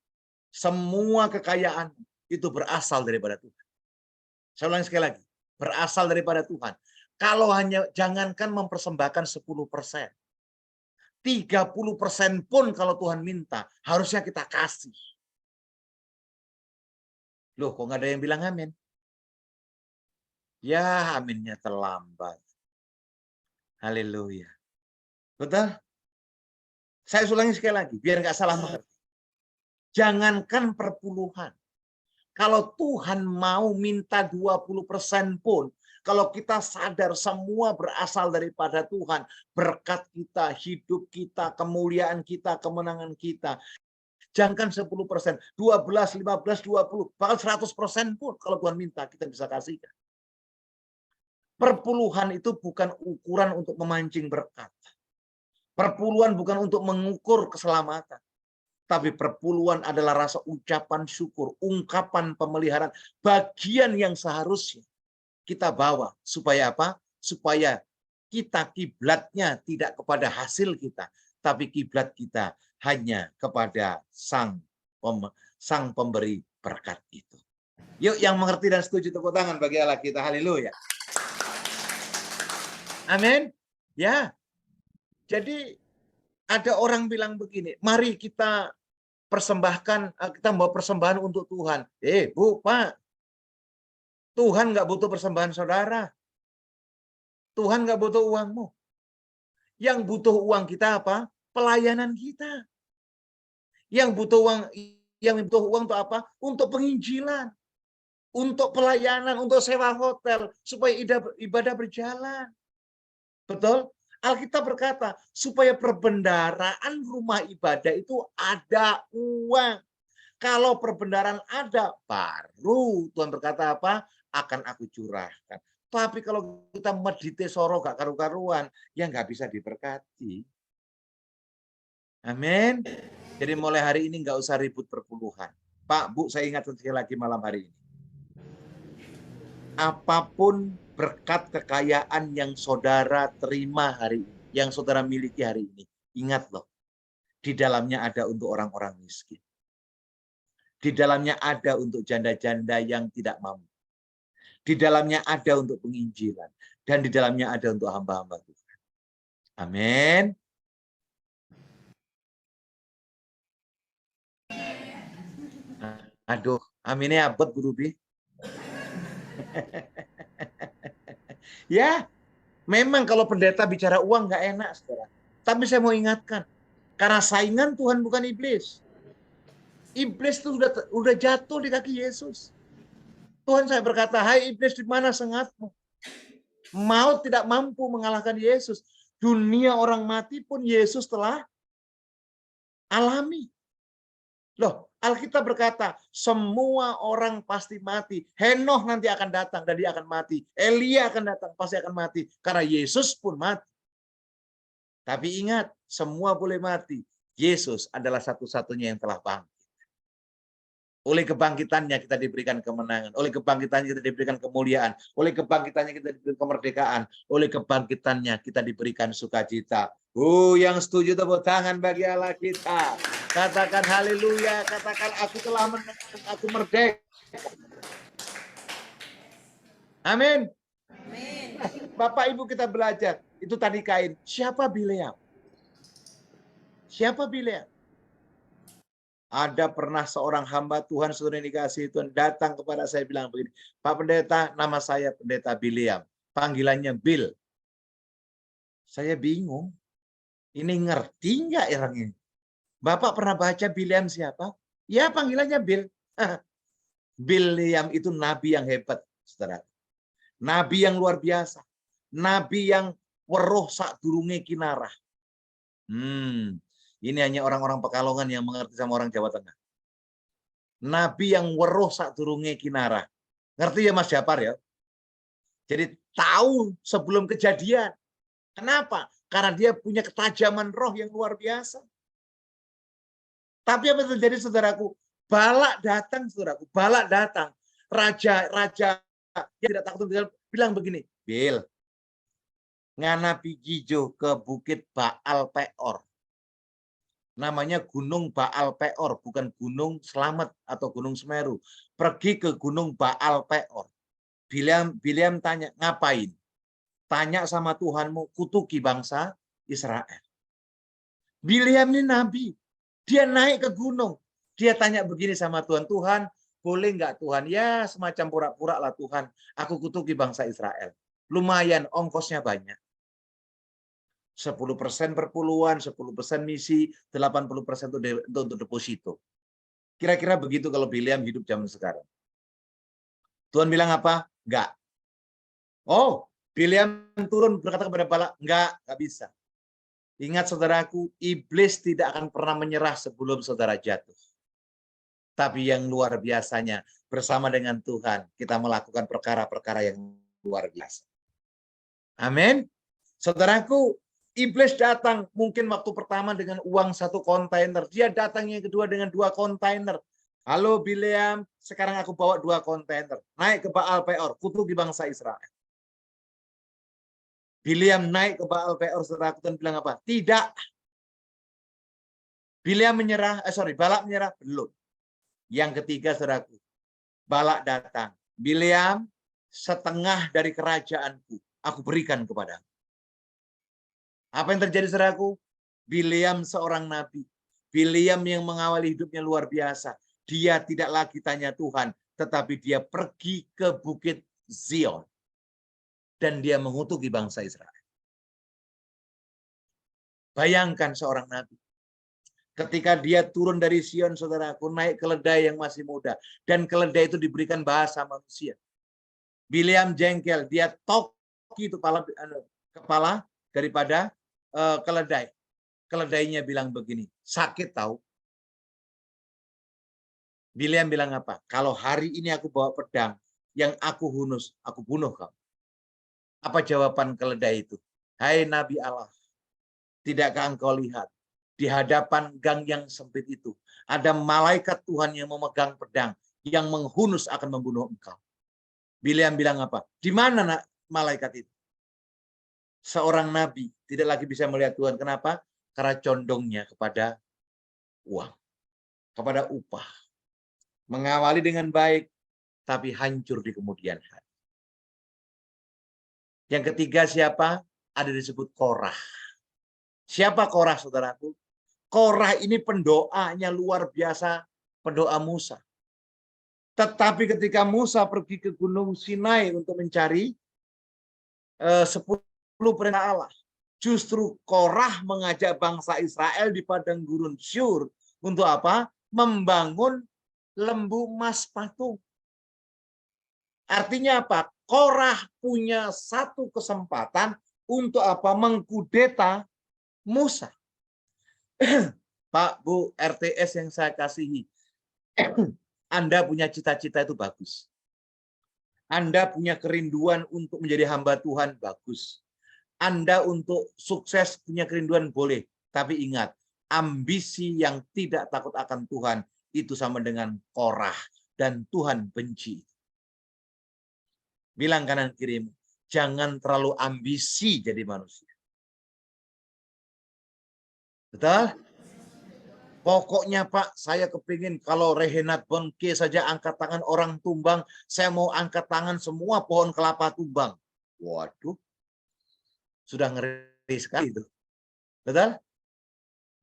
semua kekayaan itu berasal daripada Tuhan. Saya ulangi sekali lagi, berasal daripada Tuhan. Kalau hanya jangankan mempersembahkan 10%, 30% pun kalau Tuhan minta, harusnya kita kasih. Loh, kok nggak ada yang bilang amin? Ya, aminnya terlambat. Haleluya. Betul? Saya ulangi sekali lagi, biar nggak salah mengerti. Jangankan perpuluhan. Kalau Tuhan mau minta 20% pun, kalau kita sadar semua berasal daripada Tuhan, berkat kita, hidup kita, kemuliaan kita, kemenangan kita. Jangankan 10%, 12, 15, 20, bahkan 100% pun kalau Tuhan minta, kita bisa kasihkan. Perpuluhan itu bukan ukuran untuk memancing berkat. Perpuluhan bukan untuk mengukur keselamatan. Tapi perpuluhan adalah rasa ucapan syukur, ungkapan pemeliharaan, bagian yang seharusnya kita bawa. Supaya apa? Supaya kita kiblatnya tidak kepada hasil kita, tapi kiblat kita hanya kepada sang pemberi berkat itu. Yuk yang mengerti dan setuju tepuk tangan bagi Allah kita. Haleluya. Amin. Ya. Jadi ada orang bilang begini, mari kita persembahkan, kita membawa persembahan untuk Tuhan. Bu, Pak, Tuhan nggak butuh persembahan saudara. Tuhan nggak butuh uangmu. Yang butuh uang kita apa? Pelayanan kita. Yang butuh uang untuk apa? Untuk penginjilan, untuk pelayanan, untuk sewa hotel, supaya ibadah berjalan. Betul? Alkitab berkata, supaya perbendaharaan rumah ibadah itu ada uang. Kalau perbendaharaan ada, baru Tuhan berkata apa? Akan aku curahkan. Tapi kalau kita medite soro gak karu-karuan, ya nggak bisa diberkati. Amin. Jadi mulai hari ini nggak usah ribut perpuluhan. Pak, Bu, saya ingatkan sekali lagi malam hari ini. Apapun berkat kekayaan yang saudara terima hari ini, yang saudara miliki hari ini, ingat loh, di dalamnya ada untuk orang-orang miskin. Di dalamnya ada untuk janda-janda yang tidak mampu. Di dalamnya ada untuk penginjilan. Dan di dalamnya ada untuk hamba-hamba Tuhan. Amin. Aduh, aminnya abot Bu Ruby. Ya, memang kalau pendeta bicara uang nggak enak, saudara. Tapi saya mau ingatkan, karena saingan Tuhan bukan iblis. Iblis itu udah jatuh di kaki Yesus. Tuhan saya berkata, hai iblis, di mana sengatmu? Maut tidak mampu mengalahkan Yesus. Dunia orang mati pun Yesus telah alami. Loh, Alkitab berkata, semua orang pasti mati. Henoh nanti akan datang dan dia akan mati. Elia akan datang, pasti akan mati. Karena Yesus pun mati. Tapi ingat, semua boleh mati. Yesus adalah satu-satunya yang telah bangkit. Oleh kebangkitannya kita diberikan kemenangan. Oleh kebangkitannya kita diberikan kemuliaan. Oleh kebangkitannya kita diberikan kemerdekaan. Oleh kebangkitannya kita diberikan sukacita. Yang setuju tepuk tangan bagi Allah kita. Katakan haleluya. Katakan aku telah menang. Aku merdeka. Amin. Bapak Ibu kita belajar. Itu tadi kain. Siapa Bileam? Siapa Bileam? Ada pernah seorang hamba Tuhan, saudara yang dikasihi Tuhan, datang kepada saya bilang begini, Pak Pendeta, nama saya Pendeta Bileam. Panggilannya Bill. Saya bingung. Ini ngerti nggak orang ini? Bapak pernah baca Bileam siapa? Ya, panggilannya Bill. Bileam itu nabi yang hebat, saudara. Nabi yang luar biasa. Nabi yang weruh sak durunge kinarah. Ini hanya orang-orang Pekalongan yang mengerti sama orang Jawa Tengah. Nabi yang weruh sak durunge kinarah. Ngerti ya Mas Japar ya? Jadi tahu sebelum kejadian. Kenapa? Karena dia punya ketajaman roh yang luar biasa. Tapi apa yang terjadi saudaraku? Balak datang saudaraku. Balak datang. Raja yang tidak takut bilang begini. Bil, ngana pijijo ke bukit Baal Peor. Namanya Gunung Baal Peor, bukan Gunung Selamat atau Gunung Semeru. Pergi ke Gunung Baal Peor. Bileam tanya, ngapain? Tanya sama Tuhanmu, kutuki bangsa Israel. Bileam ini nabi. Dia naik ke gunung. Dia tanya begini sama Tuhan, Tuhan, boleh nggak Tuhan? Ya semacam pura-pura lah Tuhan. Aku kutuki bangsa Israel. Lumayan, ongkosnya banyak. 10% perpuluhan, 10% misi, 80% untuk deposito. Kira-kira begitu kalau Bileam hidup zaman sekarang. Tuhan bilang apa? Enggak. Oh, Bileam turun berkata kepada Balak, enggak bisa. Ingat saudaraku, iblis tidak akan pernah menyerah sebelum saudara jatuh. Tapi yang luar biasanya, bersama dengan Tuhan, kita melakukan perkara-perkara yang luar biasa. Amin. Saudaraku, iblis datang mungkin waktu pertama dengan uang 1 kontainer. Dia datang yang kedua dengan 2 kontainer. Halo Bileam, sekarang aku bawa 2 kontainer. Naik ke Baal Peor, kutuki bangsa Israel. Bileam naik ke Baal Peor, saudaraku, dan bilang apa? Tidak. Bileam menyerah, Balak menyerah, belum. Yang ketiga, saudaraku, Balak datang. Bileam, setengah dari kerajaanku, aku berikan kepadamu. Apa yang terjadi, saudaraku? Bileam seorang nabi. Bileam yang mengawali hidupnya luar biasa. Dia tidak lagi tanya Tuhan, tetapi dia pergi ke Bukit Zion. Dan dia mengutuki bangsa Israel. Bayangkan seorang nabi. Ketika dia turun dari Sion, saudaraku, naik keledai yang masih muda. Dan keledai itu diberikan bahasa manusia. Bileam jengkel, dia toki itu kepala daripada keledai. Keledainya bilang begini, sakit tahu. Bileam bilang apa? Kalau hari ini aku bawa pedang, yang aku hunus, aku bunuh kamu. Apa jawaban keledai itu? Hai Nabi Allah, tidakkah engkau lihat di hadapan gang yang sempit itu ada malaikat Tuhan yang memegang pedang yang menghunus akan membunuh engkau. Bileam bilang apa? Di mana malaikat itu? Seorang nabi tidak lagi bisa melihat Tuhan. Kenapa? Karena condongnya kepada uang, kepada upah. Mengawali dengan baik, tapi hancur di kemudian hari. Yang ketiga siapa? Ada disebut Korah. Siapa Korah, saudaraku? Korah ini pendoanya luar biasa, pendoa Musa. Tetapi ketika Musa pergi ke Gunung Sinai untuk mencari 10 perintah Allah, justru Korah mengajak bangsa Israel di padang gurun Syur untuk apa? Membangun lembu emas patung. Artinya apa? Korah punya satu kesempatan untuk apa? Mengkudeta Musa. Pak, Bu, RTS yang saya kasihi. Anda punya cita-cita itu bagus. Anda punya kerinduan untuk menjadi hamba Tuhan, bagus. Anda untuk sukses punya kerinduan, boleh. Tapi ingat, ambisi yang tidak takut akan Tuhan, itu sama dengan Korah. Dan Tuhan benci. Bilang kanan kirimu, jangan terlalu ambisi jadi manusia. Betul? Pokoknya Pak, saya kepingin kalau Rehenat Bonke saja angkat tangan orang tumbang, saya mau angkat tangan semua pohon kelapa tumbang. Waduh, sudah ngeri sekali itu. Betul?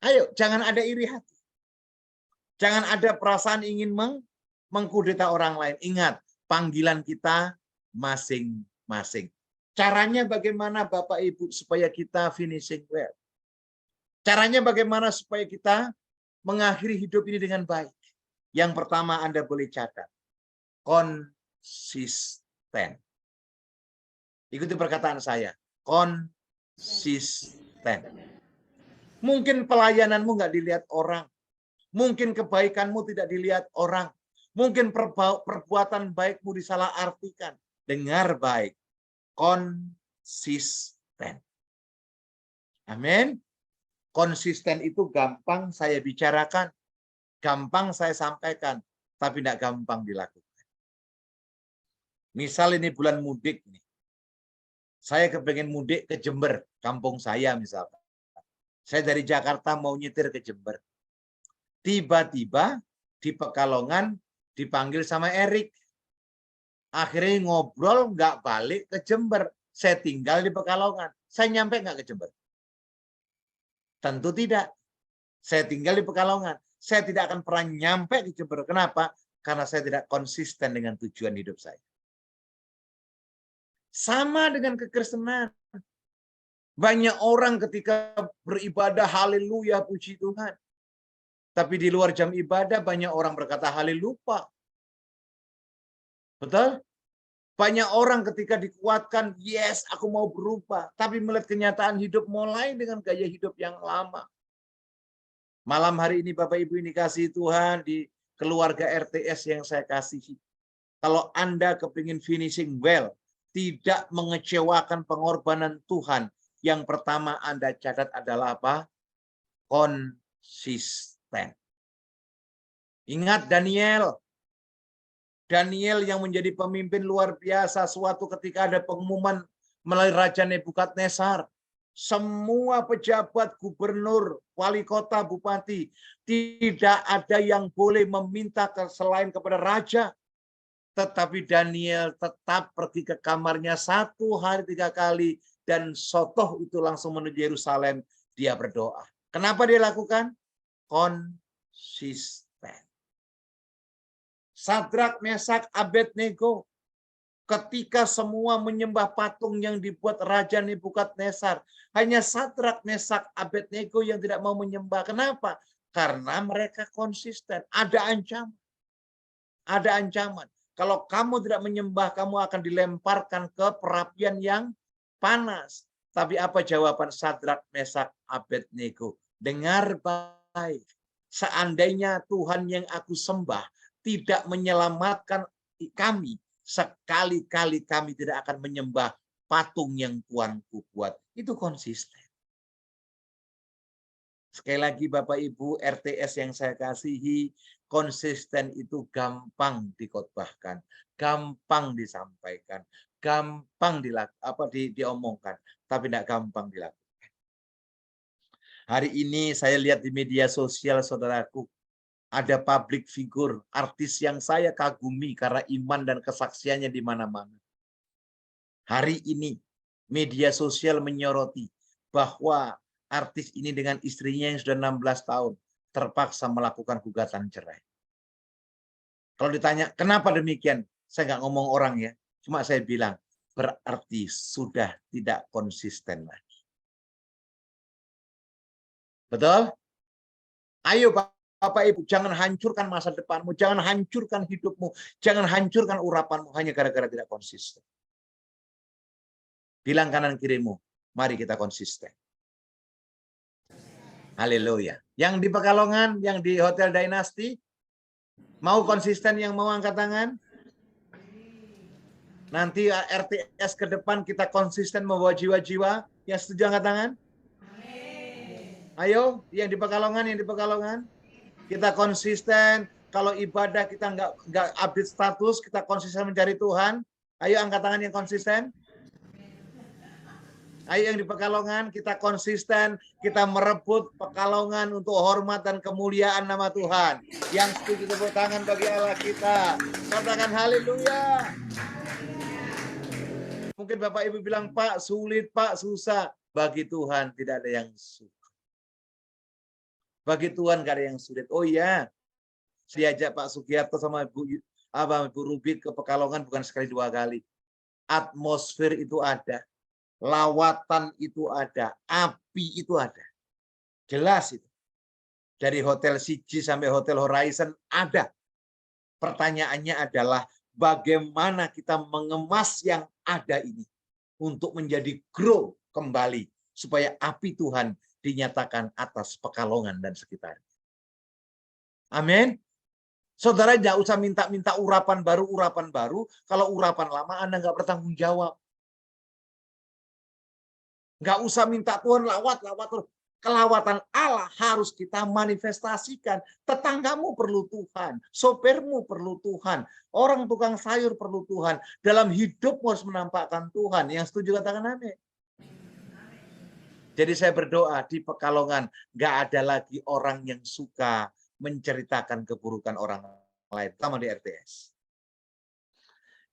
Ayo, jangan ada iri hati. Jangan ada perasaan ingin mengkudeta orang lain. Ingat, panggilan kita masing-masing. Caranya bagaimana Bapak Ibu supaya kita finishing well? Caranya bagaimana supaya kita mengakhiri hidup ini dengan baik? Yang pertama Anda boleh catat. Konsisten. Ikuti perkataan saya. Konsisten. Mungkin pelayananmu nggak dilihat orang. Mungkin kebaikanmu tidak dilihat orang. Mungkin perbuatan baikmu disalahartikan. Dengar baik. Konsisten. Amin. Konsisten itu gampang saya bicarakan, gampang saya sampaikan, tapi tidak gampang dilakukan. Misal ini bulan mudik nih. Saya kepengen mudik ke Jember, kampung saya misalnya. Saya dari Jakarta mau nyetir ke Jember. Tiba-tiba di Pekalongan dipanggil sama Erik. Akhirnya ngobrol nggak balik ke Jember. Saya tinggal di Pekalongan. Saya nyampe nggak ke Jember? Tentu tidak. Saya tinggal di Pekalongan. Saya tidak akan pernah nyampe ke Jember. Kenapa? Karena saya tidak konsisten dengan tujuan hidup saya. Sama dengan kekristenan. Banyak orang ketika beribadah, haleluya, puji Tuhan. Tapi di luar jam ibadah, banyak orang berkata haleluya. Betul? Banyak orang ketika dikuatkan, yes, aku mau berubah. Tapi melihat kenyataan hidup mulai dengan gaya hidup yang lama. Malam hari ini Bapak Ibu ini kasih Tuhan di keluarga RTS yang saya kasihi. Kalau Anda kepingin finishing well, tidak mengecewakan pengorbanan Tuhan, yang pertama Anda catat adalah apa? Konsisten. Ingat Daniel. Daniel yang menjadi pemimpin luar biasa, suatu ketika ada pengumuman melalui Raja Nebukadnezar. Semua pejabat, gubernur, wali kota, bupati, tidak ada yang boleh meminta selain kepada raja. Tetapi Daniel tetap pergi ke kamarnya 1 hari 3 kali. Dan sotoh itu langsung menuju Yerusalem. Dia berdoa. Kenapa dia lakukan? Konsisten. Sadrak, Mesak, Abednego. Ketika semua menyembah patung yang dibuat Raja Nebukadnezar. Hanya Sadrak, Mesak, Abednego yang tidak mau menyembah. Kenapa? Karena mereka konsisten. Ada ancaman. Ada ancaman. Kalau kamu tidak menyembah, kamu akan dilemparkan ke perapian yang panas. Tapi apa jawaban Sadrak, Mesak, Abednego? Dengar baik. Seandainya Tuhan yang aku sembah tidak menyelamatkan kami, sekali-kali kami tidak akan menyembah patung yang Tuanku buat. Itu konsisten. Sekali lagi Bapak Ibu RTS yang saya kasihi, konsisten itu gampang dikhotbahkan, gampang disampaikan, gampang diomongkan, tapi tidak gampang dilakukan. Hari ini saya lihat di media sosial, saudaraku, ada public figure, artis yang saya kagumi karena iman dan kesaksiannya di mana-mana. Hari ini media sosial menyoroti bahwa artis ini dengan istrinya yang sudah 16 tahun terpaksa melakukan gugatan cerai. Kalau ditanya, kenapa demikian? Saya nggak ngomong orang ya, cuma saya bilang, berarti sudah tidak konsisten lagi. Betul? Ayo Bapak Ibu, jangan hancurkan masa depanmu, jangan hancurkan hidupmu, jangan hancurkan urapanmu hanya gara-gara tidak konsisten. Bilang kanan kirimu, mari kita konsisten. Haleluya. Yang di Pekalongan, yang di Hotel Dynasty, mau konsisten yang mau angkat tangan? Nanti RTS ke depan kita konsisten membawa jiwa-jiwa yang setuju angkat tangan? Ayo, yang di Pekalongan, kita konsisten. Kalau ibadah kita nggak update status, kita konsisten mencari Tuhan. Ayo angkat tangan yang konsisten. Ayo yang di Pekalongan, kita konsisten, kita merebut Pekalongan untuk hormat dan kemuliaan nama Tuhan. Yang setuju tepuk tangan bagi Allah kita. Katakan haleluya. Mungkin Bapak Ibu bilang, Pak sulit, Pak susah. Bagi Tuhan tidak ada yang sulit. Bagi Tuhan gak ada yang sulit. Oh iya, diajak Pak Sugiarto sama Bu Ruby ke Pekalongan bukan sekali 2 kali. Atmosfer itu ada. Lawatan itu ada. Api itu ada. Jelas itu. Dari Hotel Siji sampai Hotel Horizon ada. Pertanyaannya adalah bagaimana kita mengemas yang ada ini untuk menjadi grow kembali supaya api Tuhan dinyatakan atas Pekalongan dan sekitarnya. Amin. Saudara nggak usah minta urapan baru. Kalau urapan lama Anda nggak bertanggung jawab. Nggak usah minta Tuhan lawat. Kelawatan Allah harus kita manifestasikan. Tetanggamu perlu Tuhan. Sopirmu perlu Tuhan. Orang tukang sayur perlu Tuhan. Dalam hidupmu harus menampakkan Tuhan. Yang setuju katakan amin. Jadi saya berdoa di Pekalongan nggak ada lagi orang yang suka menceritakan keburukan orang lain, terutama di RTS.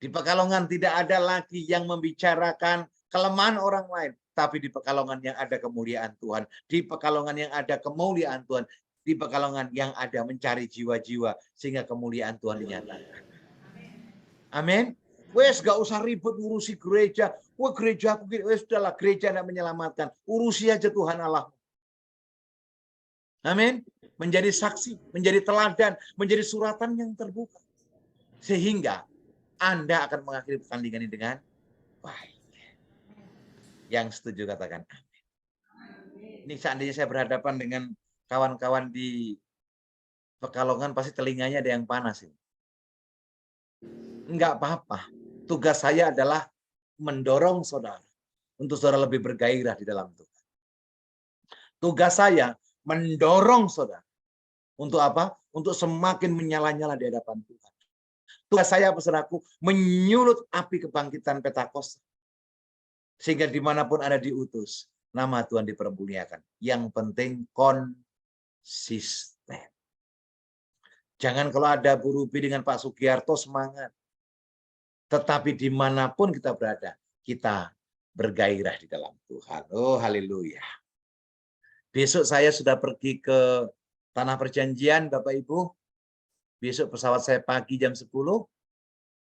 Di Pekalongan tidak ada lagi yang membicarakan kelemahan orang lain, tapi di Pekalongan yang ada kemuliaan Tuhan. Di Pekalongan yang ada kemuliaan Tuhan, di Pekalongan yang ada mencari jiwa-jiwa sehingga kemuliaan Tuhan dinyatakan. Amin. Wes gak usah ribut ngurusi gereja. Wah gereja aku, wes sudahlah, gereja tidak menyelamatkan. Urusi aja Tuhan Allah. Amin. Menjadi saksi, menjadi teladan, menjadi suratan yang terbuka. Sehingga Anda akan mengakhiri pertandingan ini dengan baik. Yang setuju katakan amin. Ini seandainya saya berhadapan dengan kawan-kawan di Pekalongan, pasti telinganya ada yang panas. Enggak apa-apa. Tugas saya adalah mendorong saudara untuk saudara lebih bergairah di dalam Tuhan. Tugas saya mendorong saudara untuk apa? Untuk semakin menyala-nyala di hadapan Tuhan. Tugas saya, saudaraku, menyulut api kebangkitan Pentakosta. Sehingga dimanapun Anda diutus, nama Tuhan dipermuliakan. Yang penting konsisten. Jangan kalau ada Bu Ruby dengan Pak Sugiarto semangat. Tetapi dimanapun kita berada, kita bergairah di dalam Tuhan. Oh, haleluya. Besok saya sudah pergi ke Tanah Perjanjian, Bapak Ibu. Besok pesawat saya pagi jam 10.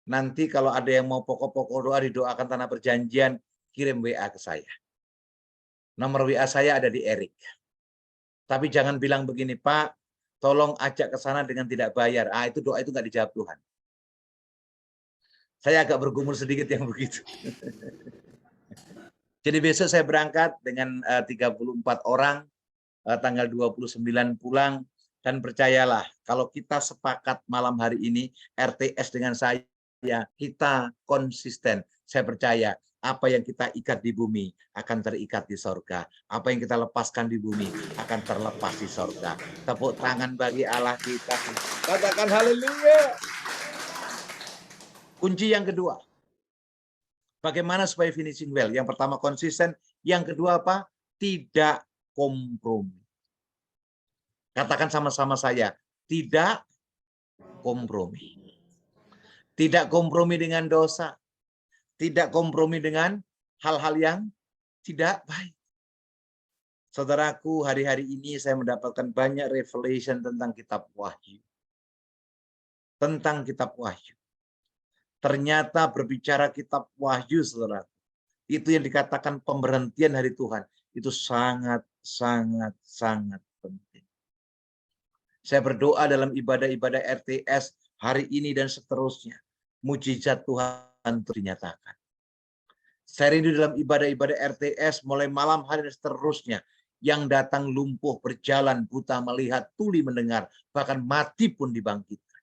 Nanti kalau ada yang mau pokok-pokok doa, didoakan Tanah Perjanjian, kirim WA ke saya. Nomor WA saya ada di Erik. Tapi jangan bilang begini, Pak, tolong ajak ke sana dengan tidak bayar. Itu doa itu nggak dijawab Tuhan. Saya agak bergumul sedikit yang begitu. Jadi besok saya berangkat dengan 34 orang, tanggal 29 pulang. Dan percayalah, kalau kita sepakat malam hari ini, RTS dengan saya, kita konsisten. Saya percaya, apa yang kita ikat di bumi akan terikat di sorga. Apa yang kita lepaskan di bumi akan terlepas di sorga. Tepuk tangan bagi Allah kita. Katakan haleluya. Kunci yang kedua. Bagaimana supaya finishing well? Yang pertama konsisten. Yang kedua apa? Tidak kompromi. Katakan sama-sama saya. Tidak kompromi. Tidak kompromi dengan dosa. Tidak kompromi dengan hal-hal yang tidak baik. Saudaraku, hari-hari ini saya mendapatkan banyak revelation tentang kitab Wahyu. Tentang kitab Wahyu. Ternyata berbicara kitab Wahyu, saudara, itu yang dikatakan pemberhentian hari Tuhan. Itu sangat, sangat, sangat penting. Saya berdoa dalam ibadah-ibadah RTS hari ini dan seterusnya. Mujizat Tuhan dinyatakan. Saya rindu dalam ibadah-ibadah RTS mulai malam hari dan seterusnya. Yang datang lumpuh berjalan, buta melihat, tuli mendengar, bahkan mati pun dibangkitkan.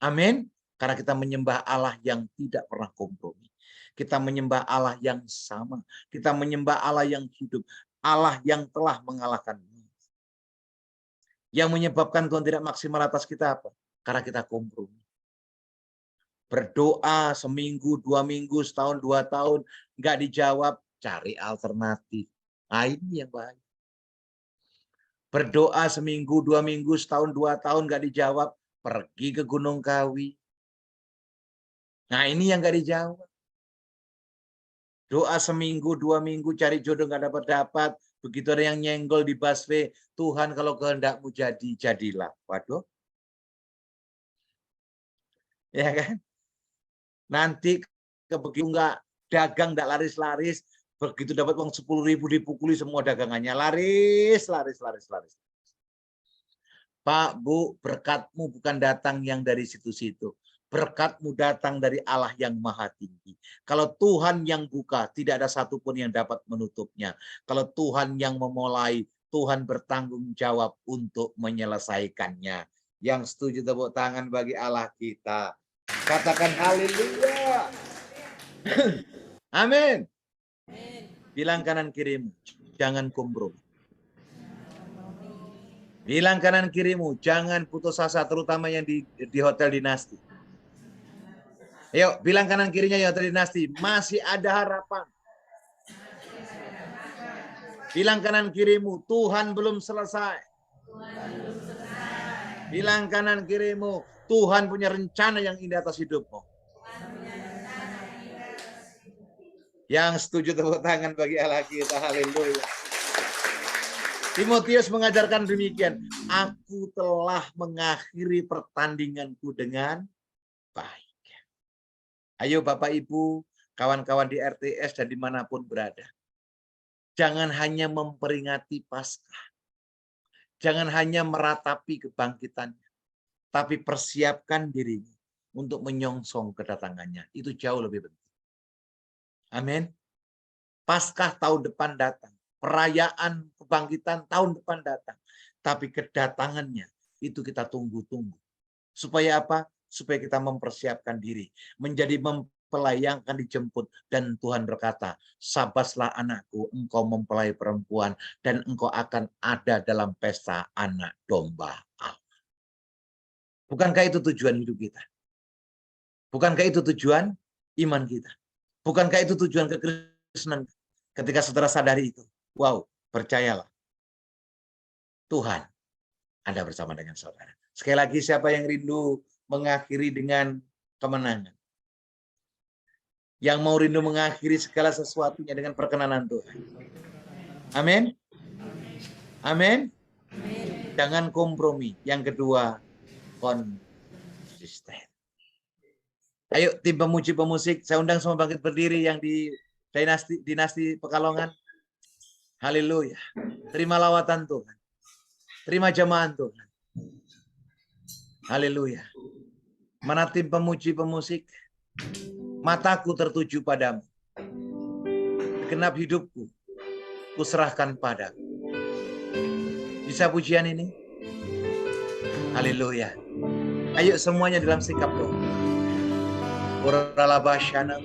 Amin. Karena kita menyembah Allah yang tidak pernah kompromi. Kita menyembah Allah yang sama. Kita menyembah Allah yang hidup. Allah yang telah mengalahkan. Yang menyebabkan Tuhan tidak maksimal atas kita apa? Karena kita kompromi. Berdoa seminggu, 2 minggu, setahun, 2 tahun, nggak dijawab, cari alternatif. Nah, ini yang baik. Berdoa seminggu, 2 minggu, setahun, 2 tahun nggak dijawab, pergi ke Gunung Kawi. Nah, ini yang nggak dijawab. Doa seminggu, 2 minggu, cari jodoh nggak dapat-dapat. Begitu ada yang nyenggol di busway, Tuhan kalau kehendakmu jadi, jadilah. Waduh. Ya kan? Nanti begitu nggak dagang, nggak laris-laris, begitu dapat uang 10.000 dipukuli semua dagangannya. Laris. Pak, Bu, berkatmu bukan datang yang dari situ-situ. Berkatmu datang dari Allah yang maha tinggi. Kalau Tuhan yang buka, tidak ada satupun yang dapat menutupnya. Kalau Tuhan yang memulai, Tuhan bertanggung jawab untuk menyelesaikannya. Yang setuju tepuk tangan bagi Allah kita. Katakan haleluya. Amin. Bilang kanan kirimu, jangan kompromi. Bilang kanan kirimu, jangan putus asa, terutama yang di Hotel Dinasti. Yuk, bilang kanan kirinya ya Hotel Dinasti, masih ada harapan. Bilang kanan kirimu, Tuhan belum selesai. Bilang kanan kirimu, Tuhan punya rencana yang indah atas hidupmu. Yang setuju tepuk tangan bagi Allah kita. Haleluya. Timotius mengajarkan demikian. Aku telah mengakhiri pertandinganku dengan baik. Ayo Bapak Ibu, kawan-kawan di RTS dan dimanapun berada. Jangan hanya memperingati Paskah. Jangan hanya meratapi kebangkitannya. Tapi persiapkan dirimu untuk menyongsong kedatangannya. Itu jauh lebih penting. Amin. Paskah tahun depan datang. Perayaan kebangkitan tahun depan datang. Tapi kedatangannya itu kita tunggu-tunggu. Supaya apa? Supaya kita mempersiapkan diri. Menjadi mempelai yang akan dijemput. Dan Tuhan berkata, sabaslah anakku, engkau mempelai perempuan. Dan engkau akan ada dalam pesta anak domba Allah. Bukankah itu tujuan hidup kita? Bukankah itu tujuan iman kita? Bukankah itu tujuan kekristenan? Ketika saudara sadari itu, wow, percayalah. Tuhan ada bersama dengan saudara. Sekali lagi, siapa yang rindu mengakhiri dengan kemenangan? Yang mau rindu mengakhiri segala sesuatunya dengan perkenanan Tuhan. Amin. Amin. Jangan kompromi. Yang kedua, konsisten. Ayo tim pemuji pemusik, saya undang semua bangkit berdiri yang di dinasti Pekalongan. Haleluya. Terima lawatan Tuhan. Terima jamahan Tuhan. Haleluya. Mana tim pemuji pemusik? Mataku tertuju padamu. Genap hidupku, kuserahkan padamu. Bisa pujian ini? Haleluya. Ayo semuanya dalam sikap doa. Oralabashana.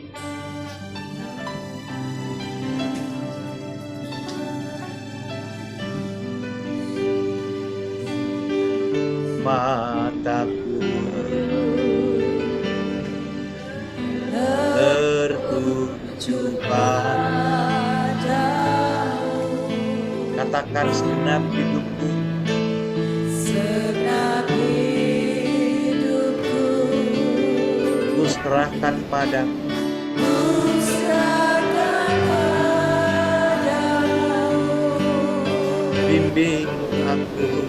Mataku tertuju padamu. Katakan segenap hidupku. Segenap hidupku ku serahkan padamu. Bimbing aku.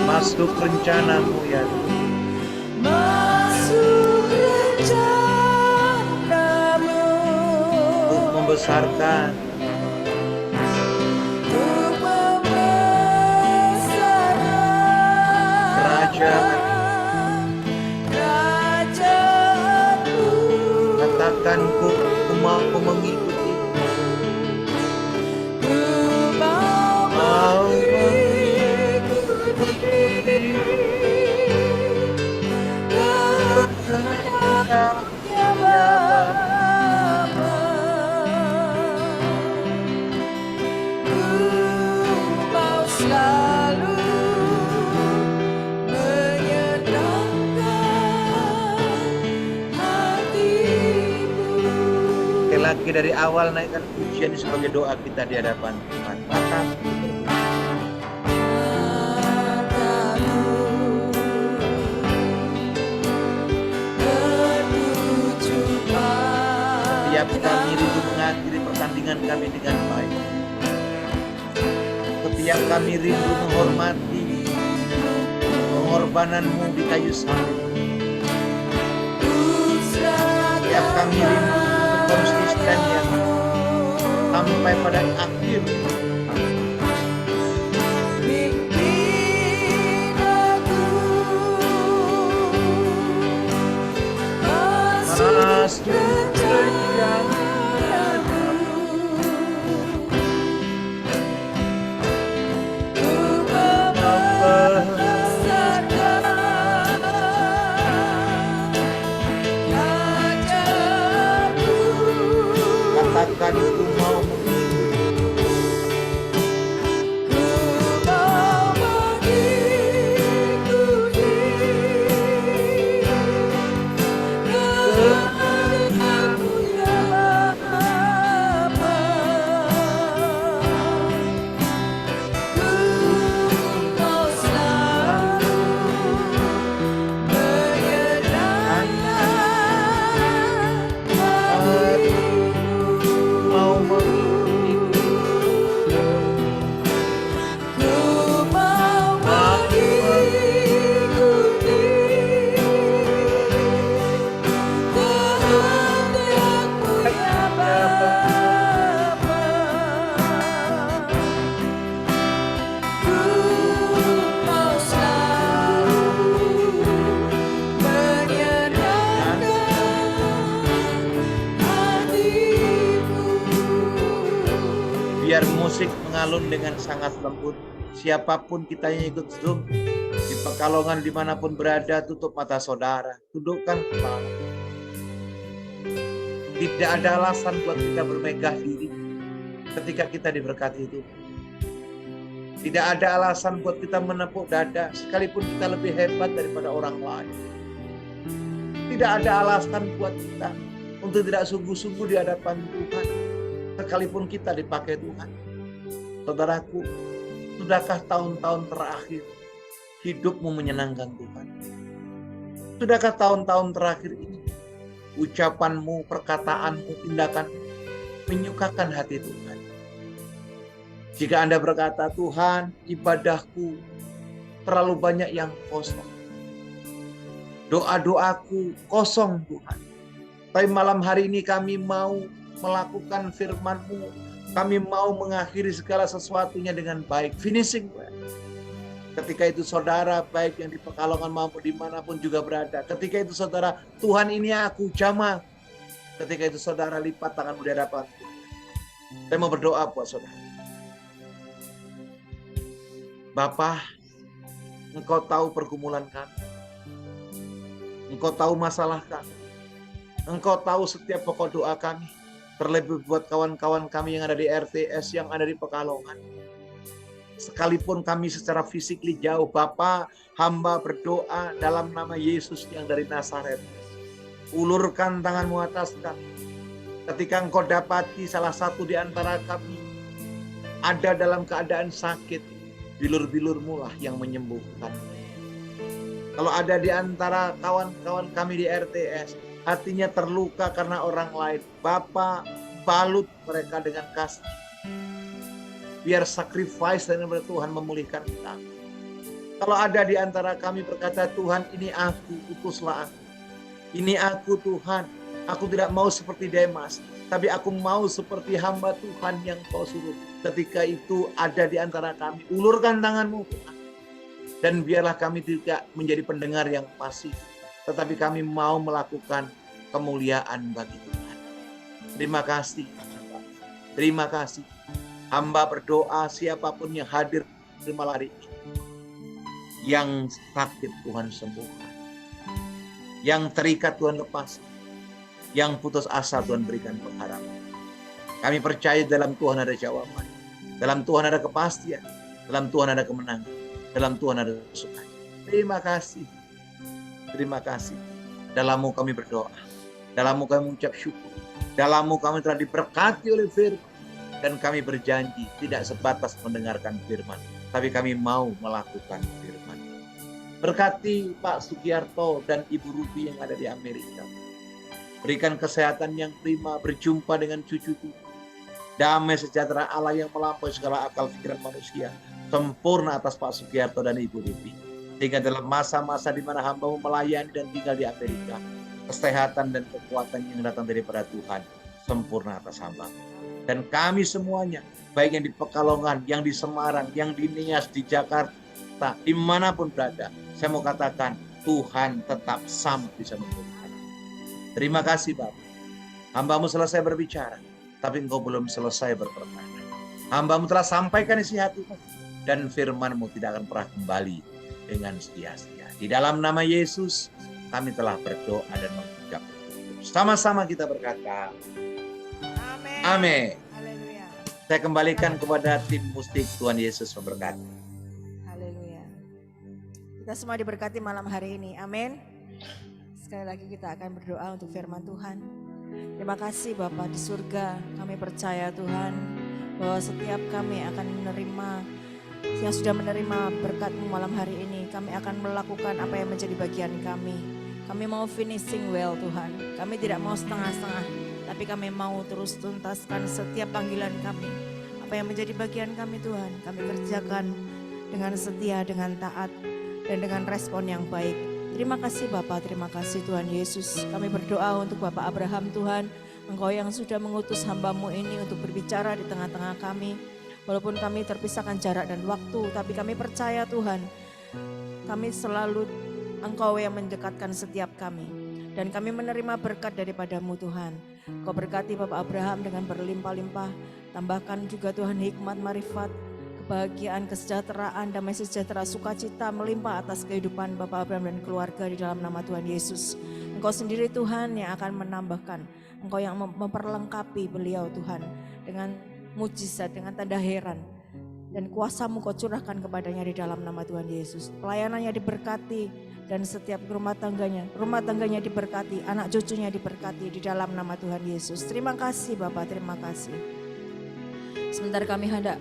Masuk rencanamu ya Tuhan. Masuk rencanamu. Untuk membesarkan. Untuk membesarkan. Kerajaanmu. Katakan ku mau mengikuti. Ku mau lagi dari awal naikkan pujian sebagai doa kita di hadapan Tuhan. Setiap kami rindu mengakhiri pertandingan kami dengan baik. Setiap kami rindu menghormati pengorbananmu di kayu salib. Setiap kami rindu konsisten yang sampai pada akhir. Katakan ku mau mengikuti. musik mengalun dengan sangat lembut. Siapapun kita yang ikut Zoom, di Pekalongan dimanapun berada, tutup mata saudara, tundukkan kepala. Tidak ada alasan buat kita bermegah diri ketika kita diberkati itu. Tidak ada alasan buat kita menepuk dada sekalipun kita lebih hebat daripada orang lain. Tidak ada alasan buat kita untuk tidak sungguh-sungguh di hadapan Tuhan sekalipun kita dipakai Tuhan. Saudaraku, sudahkah tahun-tahun terakhir hidupmu menyenangkan Tuhan? Sudahkah tahun-tahun terakhir ini ucapanmu, perkataanmu, tindakanmu menyukakan hati Tuhan? Jika Anda berkata, Tuhan, ibadahku terlalu banyak yang kosong. Doa-doaku kosong Tuhan. Tapi malam hari ini kami mau melakukan firman-Mu. Kami mau mengakhiri segala sesuatunya dengan baik. Finishing well. Ketika itu saudara, baik yang di Pekalongan maupun dimanapun juga berada. Ketika itu saudara, Tuhan ini aku Jamal. Ketika itu saudara, lipat tanganmu di hadapan Tuhan. Saya mau berdoa buat saudara. Bapa, Engkau tahu pergumulan kami. Engkau tahu masalah kami. Engkau tahu setiap pokok doa kami. Terlebih buat kawan-kawan kami yang ada di RTS, yang ada di Pekalongan. Sekalipun kami secara fisik jauh, Bapa, hamba berdoa dalam nama Yesus yang dari Nazaret. Ulurkan tanganmu atas kami. Ketika Engkau dapati salah satu di antara kami ada dalam keadaan sakit, bilur-bilur-Mu lah yang menyembuhkan. Kalau ada di antara kawan-kawan kami di RTS, hatinya terluka karena orang lain, Bapa, balut mereka dengan kasih. Biar sacrifice dan Tuhan memulihkan kita. Kalau ada di antara kami berkata, Tuhan ini aku, utuslah aku. Ini aku Tuhan, aku tidak mau seperti Demas, tapi aku mau seperti hamba Tuhan yang Kau suruh. Ketika itu ada di antara kami, ulurkan tanganmu Tuhan. Dan biarlah kami tidak menjadi pendengar yang pasif, tetapi kami mau melakukan kemuliaan bagi Tuhan. Terima kasih. Terima kasih. Hamba berdoa siapapun yang hadir di malam hari ini. Yang sakit Tuhan sembuhkan. Yang terikat Tuhan lepas. Yang putus asa Tuhan berikan pengharapan. Kami percaya dalam Tuhan ada jawaban. Dalam Tuhan ada kepastian. Dalam Tuhan ada kemenangan. Dalam Tuhan ada sukacita. Terima kasih. Terima kasih. Dalam-Mu kami berdoa. Dalam-Mu kami mengucap syukur. Dalam-Mu kami telah diberkati oleh firman. Dan kami berjanji tidak sebatas mendengarkan firman. Tapi kami mau melakukan firman. Berkati Pak Sugiarto dan Ibu Ruby yang ada di Amerika. Berikan kesehatan yang prima, berjumpa dengan cucu-cucu. Damai sejahtera Allah yang melampaui segala akal pikiran manusia. Sempurna atas Pak Sugiarto dan Ibu Ruby. Sehingga dalam masa-masa di mana hamba-Mu melayani dan tinggal di Amerika, kesehatan dan kekuatan yang datang daripada Tuhan sempurna atas hamba. Dan kami semuanya, baik yang di Pekalongan, yang di Semarang, yang di Nias, di Jakarta, dimanapun berada, saya mau katakan Tuhan tetap sama bisa memulihkan. Terima kasih Bapak. Hamba-Mu selesai berbicara, tapi Engkau belum selesai berperkara. Hamba-Mu telah sampaikan isi hati-Mu, dan firman-Mu tidak akan pernah kembali dengan sia-sia. Di dalam nama Yesus, kami telah berdoa dan mengucap. Sama-sama kita berkata, Amin. Amin. Haleluya. Saya kembalikan kepada tim musik. Tuhan Yesus memberkati. Haleluya. Kita semua diberkati malam hari ini. Amin. Sekali lagi kita akan berdoa untuk firman Tuhan. Terima kasih Bapa di surga. Kami percaya Tuhan bahwa setiap kami akan menerima, yang sudah menerima berkat-Mu malam hari ini, kami akan melakukan apa yang menjadi bagian kami. Kami mau finishing well Tuhan. Kami tidak mau setengah-setengah, tapi kami mau terus tuntaskan setiap panggilan kami. Apa yang menjadi bagian kami Tuhan, kami kerjakan dengan setia, dengan taat, dan dengan respon yang baik. Terima kasih Bapa, terima kasih Tuhan Yesus. Kami berdoa untuk Bapak Abraham Tuhan, Engkau yang sudah mengutus hamba-Mu ini untuk berbicara di tengah-tengah kami. Walaupun kami terpisahkan jarak dan waktu, tapi kami percaya Tuhan, kami selalu Engkau yang mendekatkan setiap kami. Dan kami menerima berkat daripada-Mu Tuhan. Kau berkati Bapak Abraham dengan berlimpah-limpah Tambahkan juga Tuhan hikmat, marifat, kebahagiaan, kesejahteraan, damai sejahtera, sukacita melimpah atas kehidupan Bapak Abraham dan keluarga di dalam nama Tuhan Yesus. Engkau sendiri Tuhan yang akan menambahkan, Engkau yang memperlengkapi beliau Tuhan dengan mujizat, dengan tanda heran. Dan kuasa-Mu Kau curahkan kepadanya di dalam nama Tuhan Yesus. Pelayanannya diberkati dan setiap rumah tangganya diberkati, anak cucunya diberkati di dalam nama Tuhan Yesus. Terima kasih Bapak, terima kasih. Sebentar kami hendak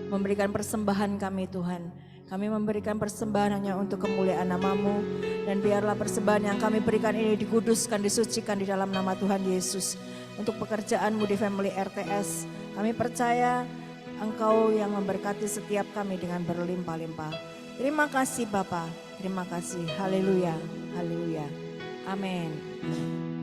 memberikan persembahan kami Tuhan. Kami memberikan persembahan hanya untuk kemuliaan nama-Mu. Dan biarlah persembahan yang kami berikan ini dikuduskan, disucikan di dalam nama Tuhan Yesus. Untuk pekerjaan-Mu di Family RTS. Kami percaya Engkau yang memberkati setiap kami dengan berlimpah-limpah. Terima kasih Bapa, terima kasih. Haleluya, haleluya. Amin.